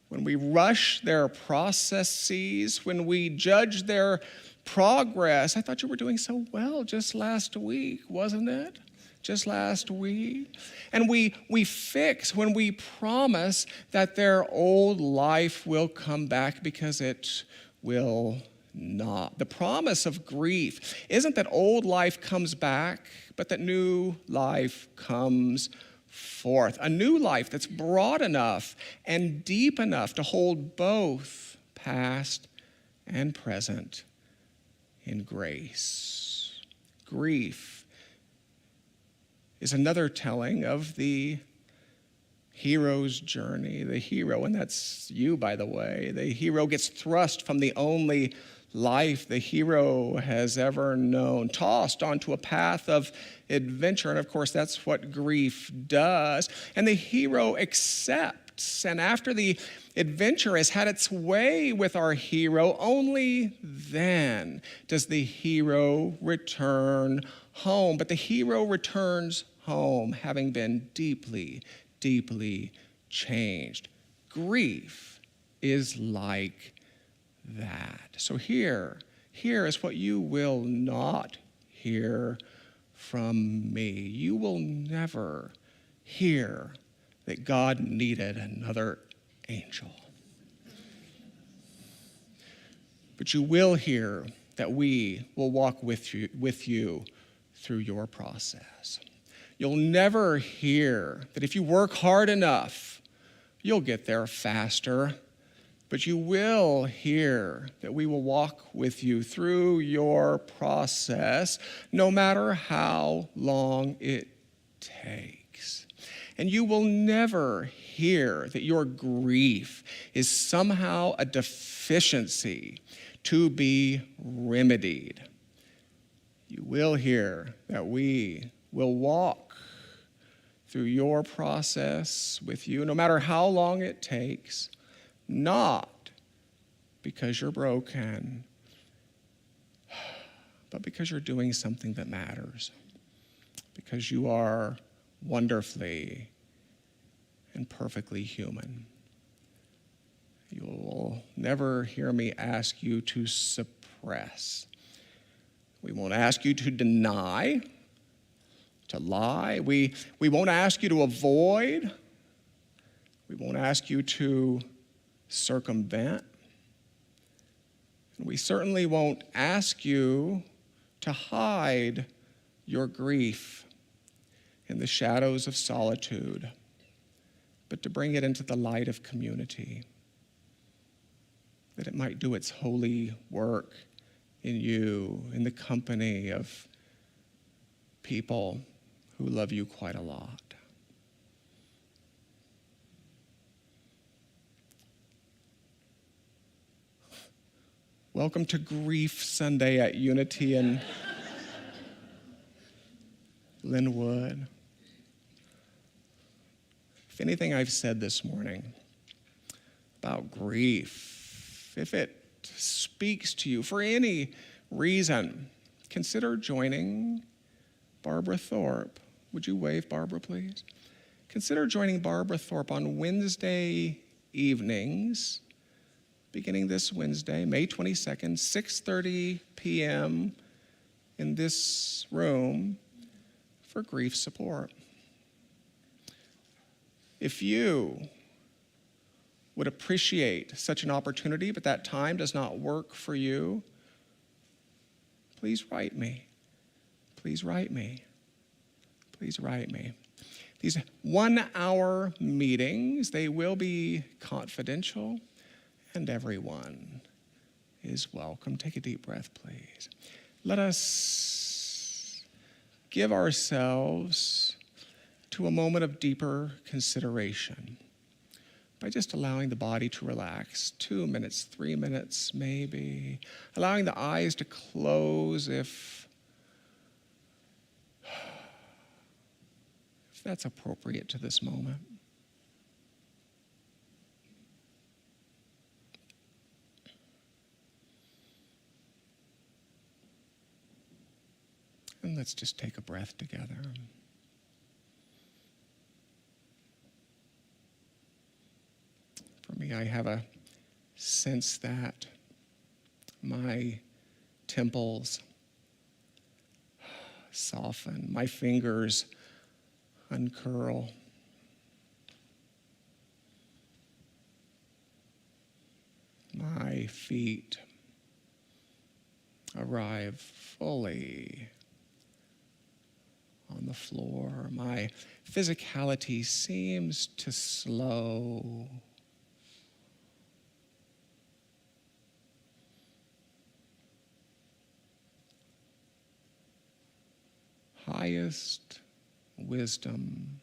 [SPEAKER 4] when we rush their processes, when we judge their progress. I thought you were doing so well just last week, wasn't it? Just last week. And we fix when we promise that their old life will come back, because it will not. The promise of grief isn't that old life comes back, but that new life comes forth. A new life that's broad enough and deep enough to hold both past and present in grace. Grief is another telling of the hero's journey. The hero, and that's you, by the way, the hero gets thrust from the only life the hero has ever known, tossed onto a path of adventure. And of course, that's what grief does. And the hero accepts. And after the adventure has had its way with our hero, only then does the hero return home. But the hero returns home having been deeply, deeply changed. Grief is like that. So here is what you will not hear from me. You will never hear that God needed another angel. But you will hear that we will walk with you through your process. You'll never hear that if you work hard enough, you'll get there faster. But you will hear that we will walk with you through your process, no matter how long it takes. And you will never hear that your grief is somehow a deficiency to be remedied. You will hear that we will walk through your process with you, no matter how long it takes, not because you're broken, but because you're doing something that matters, because you are wonderfully and perfectly human. You will never hear me ask you to suppress. We won't ask you to deny, to lie. We won't ask you to avoid. We won't ask you to circumvent. And we certainly won't ask you to hide your grief in the shadows of solitude, but to bring it into the light of community, that it might do its holy work in you, in the company of people who love you quite a lot. Welcome to Grief Sunday at Unity in Lynnwood. If anything I've said this morning about grief, if it speaks to you for any reason, consider joining Barbara Thorpe. Would you wave, Barbara, please? Consider joining Barbara Thorpe on Wednesday evenings, beginning this Wednesday, May 22nd, 6:30 p.m. in this room for grief support. If you would appreciate such an opportunity, but that time does not work for you, please write me. Please write me. Please write me. These 1-hour meetings, they will be confidential, and everyone is welcome. Take a deep breath, please. Let us give ourselves to a moment of deeper consideration by just allowing the body to relax. 2 minutes, 3 minutes, maybe. Allowing the eyes to close if that's appropriate to this moment. And let's just take a breath together. For me, I have a sense that my temples soften, my fingers uncurl. My feet arrive fully on the floor. My physicality seems to slow. Highest wisdom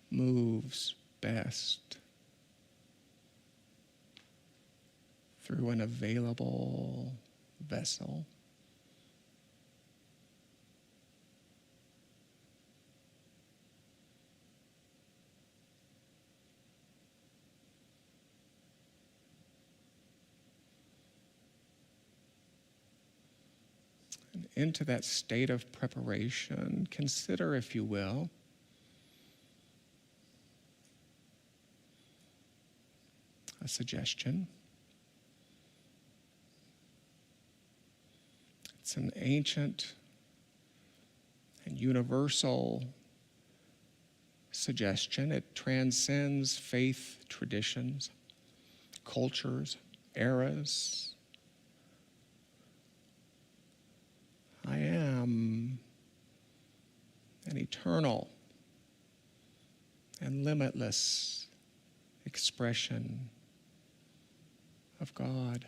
[SPEAKER 4] moves best through an available vessel. And into that state of preparation, consider, if you will, a suggestion. It's an ancient and universal suggestion. It transcends faith traditions, cultures, eras. I am an eternal and limitless expression of God.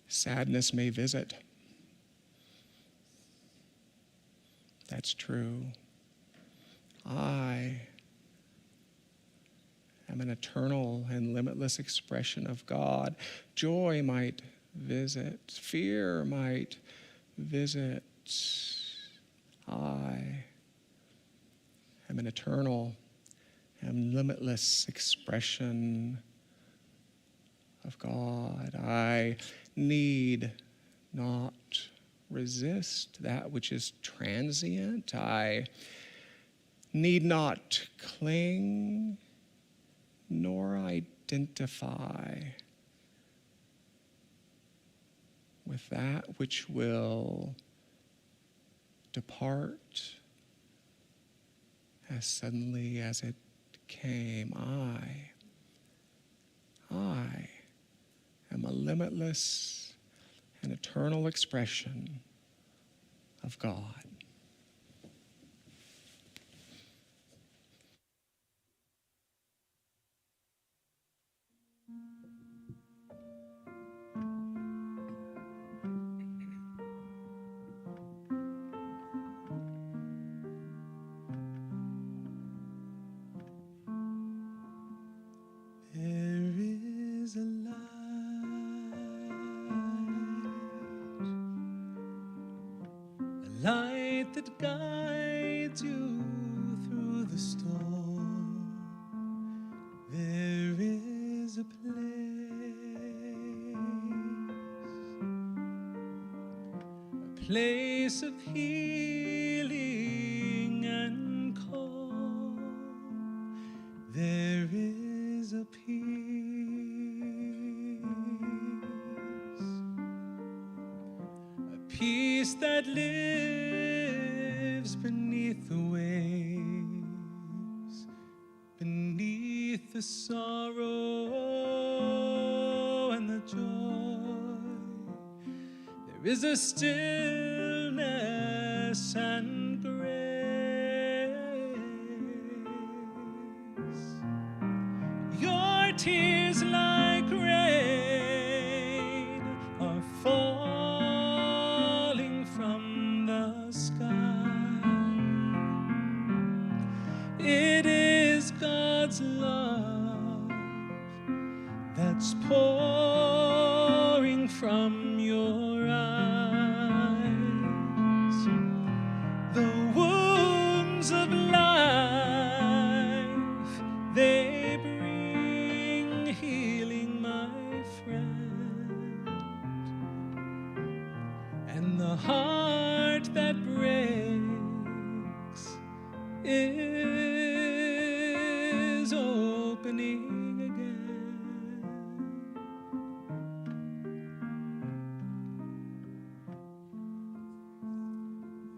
[SPEAKER 4] Sadness may visit. That's true. I am an eternal and limitless expression of God. Joy might visit. Fear might visit. I am an eternal and limitless expression of God. I need not resist that which is transient. I need not cling nor identify with that which will depart as suddenly as it came. I am a limitless and eternal expression of God.
[SPEAKER 2] There is a light, a light that guides you through the storm. There is a place of healing and calm. There is a peace peace that lives beneath the waves, beneath the sorrow and the joy. There is a stillness and grace. Your tears like rain are falling from the sky. It is God's love that's pouring from your eyes. The wounds of life, they bring healing, my friend. And the heart that breaks is opening again.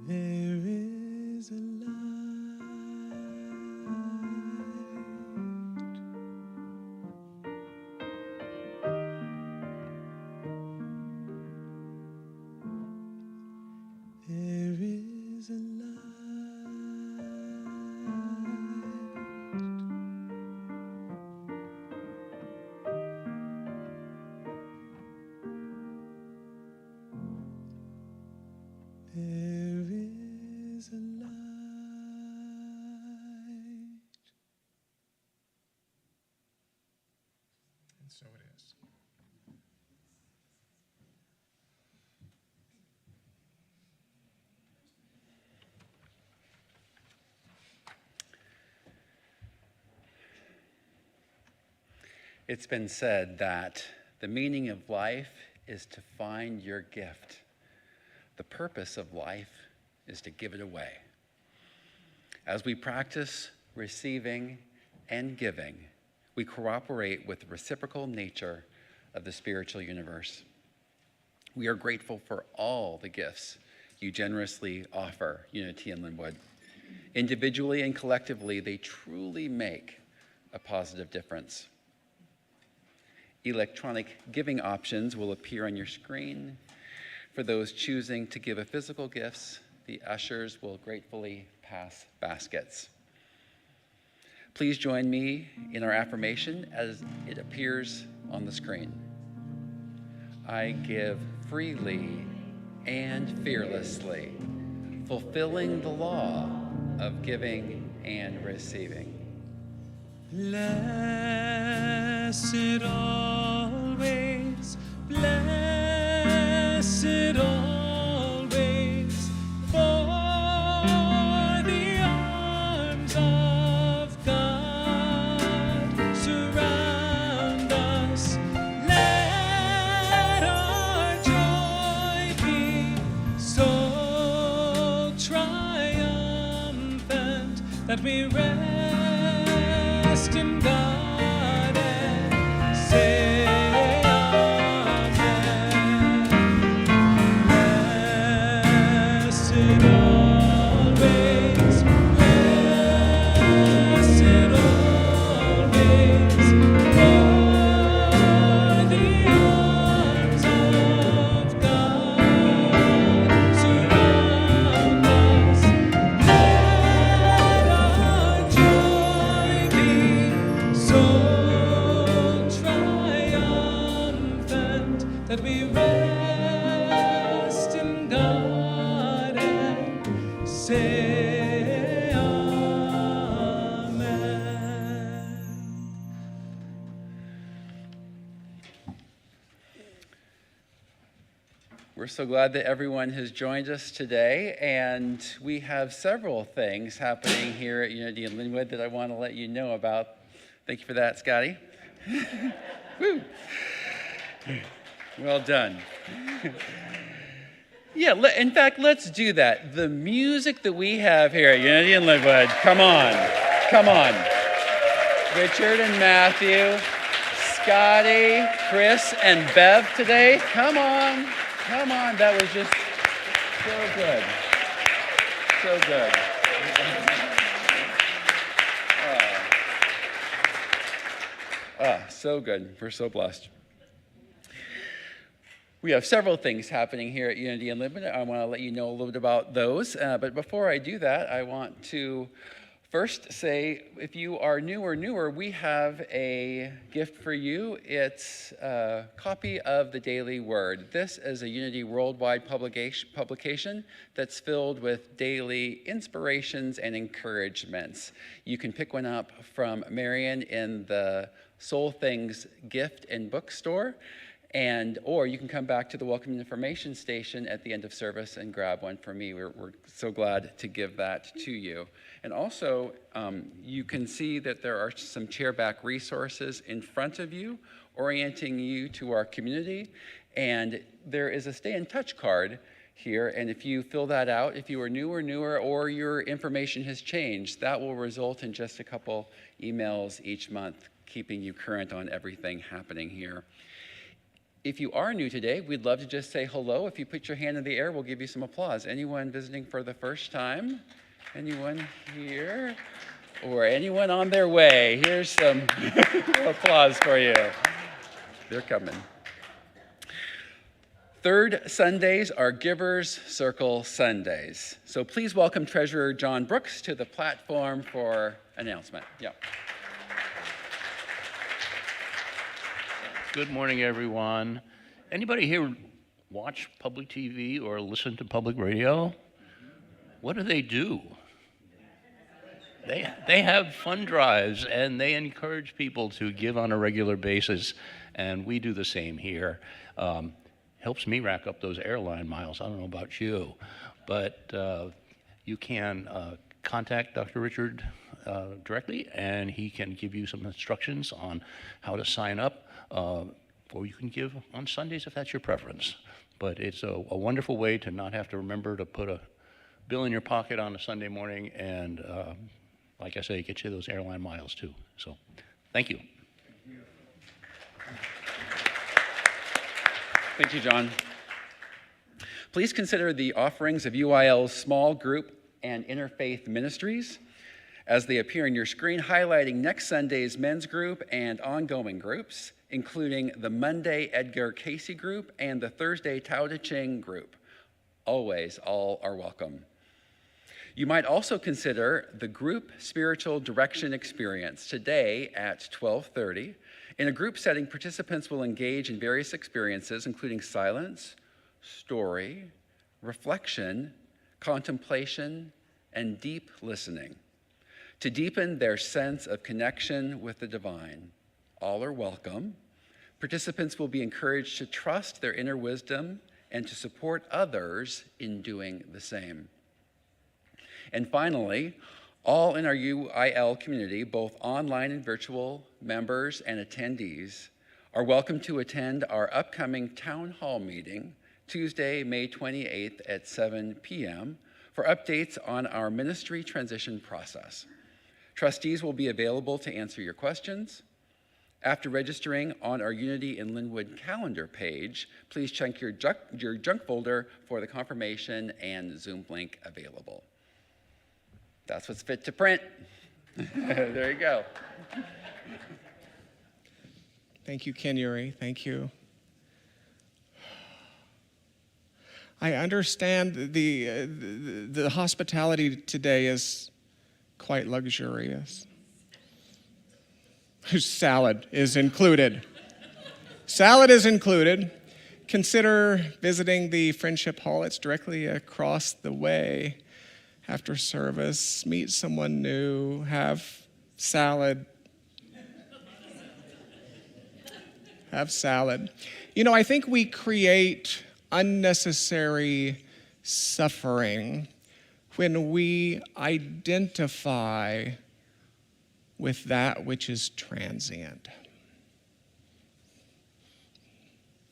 [SPEAKER 2] There is a light. There is a light. There is a light.
[SPEAKER 4] And so it is.
[SPEAKER 3] It's been said that the meaning of life is to find your gift. The purpose of life is to give it away. As we practice receiving and giving, we cooperate with the reciprocal nature of the spiritual universe. We are grateful for all the gifts you generously offer Unity in Lynnwood. Individually and collectively, they truly make a positive difference. Electronic giving options will appear on your screen. For those choosing to give a physical gifts, the ushers will gratefully pass baskets. Please join me in our affirmation as it appears on the screen. I give freely and fearlessly, fulfilling the law of giving and receiving.
[SPEAKER 2] Blessed always, blessed always, for the arms of God surround us. Let our joy be so triumphant that we rest in God and say amen. Blessed always, blessed always, for the arms of God surround us. Let our joy be so triumphant that we rest in God and say amen.
[SPEAKER 3] We're so glad that everyone has joined us today, and we have several things happening here at Unity in Lynnwood that I want to let you know about. Thank you for that, Scotty. Woo. Well done. Yeah, in fact, let's do that. The music that we have here at Unity in Lynnwood, come on, come on. Richard and Matthew, Scotty, Chris, and Bev today, come on, that was just So good. So good. So good. We're so blessed. We have several things happening here at Unity in Lynnwood. I want to let you know a little bit about those. But before I do that, I want to first say, if you are new or newer, we have a gift for you. It's a copy of the Daily Word. This is a Unity worldwide publication that's filled with daily inspirations and encouragements. You can pick one up from Marion in the Soul Things gift and bookstore, or you can come back to the Welcome Information Station at the end of service and grab one for me. We're so glad to give that to you. And also, you can see that there are some chairback resources in front of you, orienting you to our community. And there is a stay in touch card here. And if you fill that out, if you are new or newer, or your information has changed, that will result in just a couple emails each month, keeping you current on everything happening here. If you are new today, we'd love to just say hello. If you put your hand in the air, we'll give you some applause. Anyone visiting for the first time? Anyone here? Or anyone on their way? Here's some applause for you. They're coming. Third Sundays are Givers Circle Sundays. So please welcome Treasurer John Brooks to the platform for announcement. Yeah.
[SPEAKER 6] Good morning, everyone. Anybody here watch public TV or listen to public radio? What do? They have fund drives, and they encourage people to give on a regular basis, and we do the same here. Helps me rack up those airline miles. I don't know about you, but you can contact Dr. Richard directly, and he can give you some instructions on how to sign up. Or you can give on Sundays if that's your preference. But it's a wonderful way to not have to remember to put a bill in your pocket on a Sunday morning, and like I say, get you those airline miles too. So, thank you.
[SPEAKER 3] Thank you, John. Please consider the offerings of UIL's small group and interfaith ministries as they appear on your screen, highlighting next Sunday's men's group and ongoing groups, including the Monday Edgar Casey group and the Thursday Tao Te Ching group. Always, all are welcome. You might also consider the group spiritual direction experience today at 12:30. In a group setting, participants will engage in various experiences, including silence, story, reflection, contemplation, and deep listening, to deepen their sense of connection with the divine. All are welcome. Participants will be encouraged to trust their inner wisdom and to support others in doing the same. And finally, all in our UIL community, both online and virtual members and attendees, are welcome to attend our upcoming town hall meeting, Tuesday, May 28th at 7 p.m., for updates on our ministry transition process. Trustees will be available to answer your questions. After registering on our Unity in Lynnwood calendar page, please check your junk folder for the confirmation and Zoom link available. That's what's fit to print. There you go.
[SPEAKER 4] Thank you, Ken Urie. Thank you. I understand the hospitality today is quite luxurious. Salad is included. Salad is included. Consider visiting the Friendship Hall. It's directly across the way. After service, meet someone new, have salad. Have salad. You know, I think we create unnecessary suffering when we identify with that which is transient.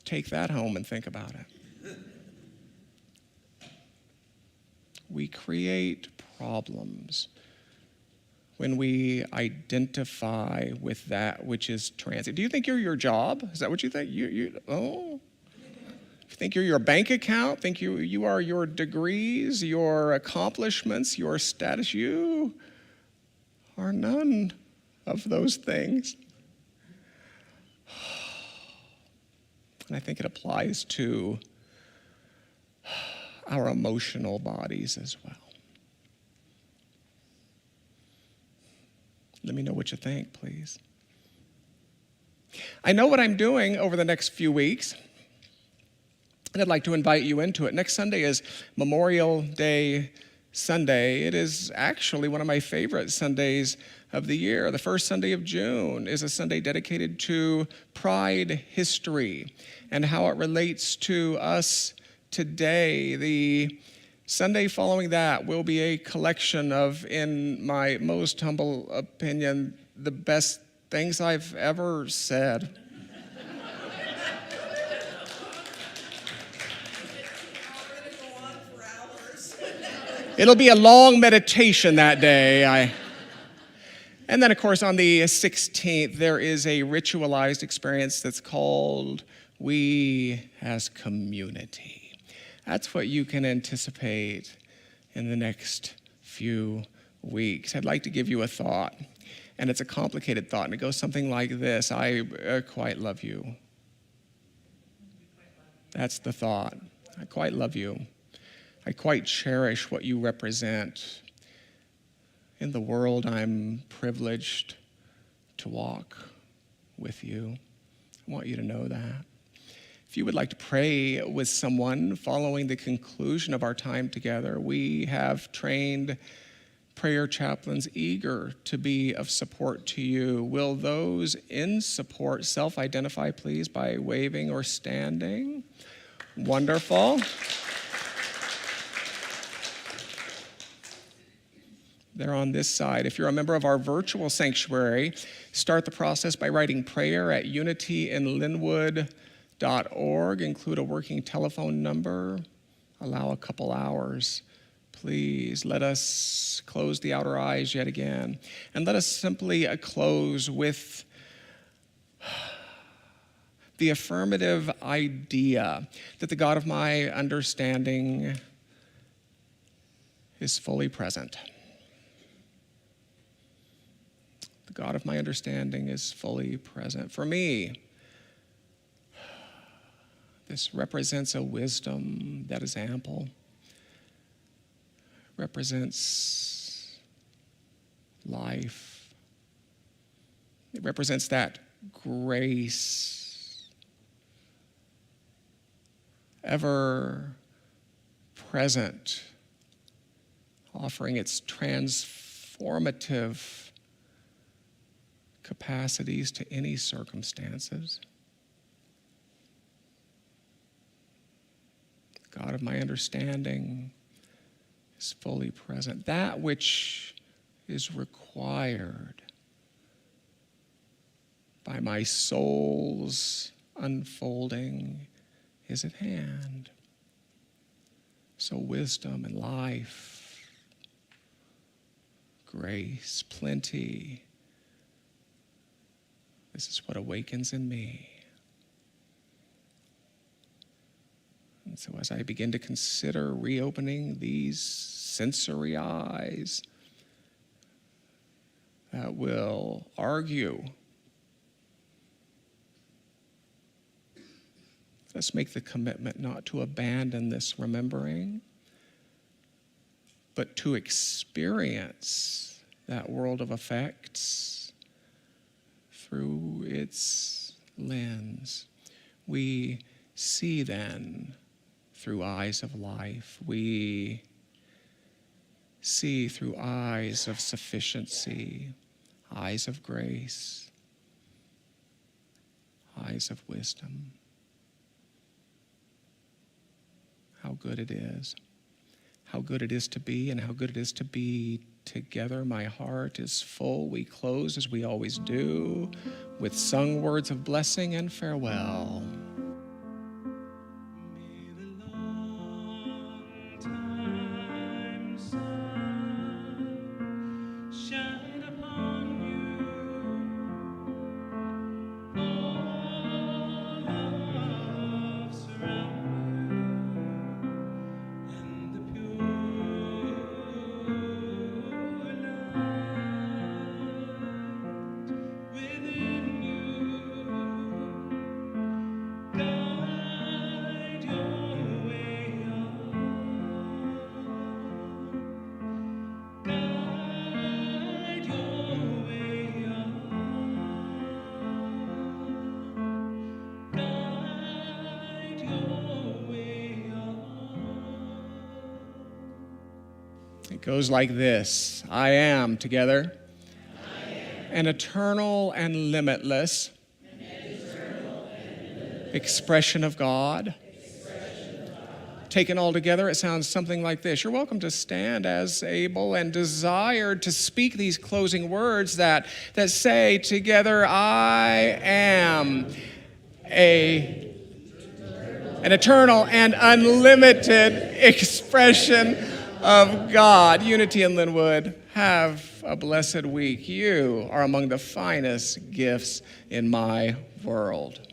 [SPEAKER 4] Take that home and think about it. We create problems when we identify with that which is transient. Do you think you're your job? Is that what you think? Oh, If you think you're your bank account, think you are your degrees, your accomplishments, your status, you are none of those things. And I think it applies to our emotional bodies as well. Let me know what you think, please. I know what I'm doing over the next few weeks, and I'd like to invite you into it. Next Sunday is Memorial Day Sunday. It is actually one of my favorite Sundays of the year. The first Sunday of June is a Sunday dedicated to Pride history and how it relates to us today. The Sunday following that will be a collection of, in my most humble opinion, the best things I've ever said. It'll be a long meditation that day. And then, of course, on the 16th, there is a ritualized experience that's called We as Community. That's what you can anticipate in the next few weeks. I'd like to give you a thought, and it's a complicated thought, and it goes something like this. I quite love you. That's the thought. I quite love you. I quite cherish what you represent. In the world, I'm privileged to walk with you. I want you to know that. If you would like to pray with someone following the conclusion of our time together, we have trained prayer chaplains eager to be of support to you. Will those in support self-identify, please, by waving or standing? Wonderful. They're on this side. If you're a member of our virtual sanctuary, start the process by writing prayer at unityinlynnwood.org. Include a working telephone number. Allow a couple hours. Please let us close the outer eyes yet again. And let us simply close with the affirmative idea that the God of my understanding is fully present. The God of my understanding is fully present. For me, this represents a wisdom that is ample, represents life. It represents that grace, ever present, offering its transformative capacities to any circumstances. The God of my understanding is fully present. That which is required by my soul's unfolding is at hand. So wisdom and life, grace, plenty, this is what awakens in me. And so as I begin to consider reopening these sensory eyes that will argue, let's make the commitment not to abandon this remembering, but to experience that world of effects through its lens. We see then through eyes of life. We see through eyes of sufficiency, eyes of grace, eyes of wisdom. How good it is. How good it is to be, and how good it is to be together. My heart is full. We close, as we always do, with sung words of blessing and farewell.
[SPEAKER 2] Surround
[SPEAKER 4] It goes like this. I am, together, an eternal and limitless expression of God. Taken all together, it sounds something like this. You're welcome to stand as able and desired to speak these closing words that say together, I am an eternal and unlimited expression of God. Unity in Lynnwood, have a blessed week. You are among the finest gifts in my world.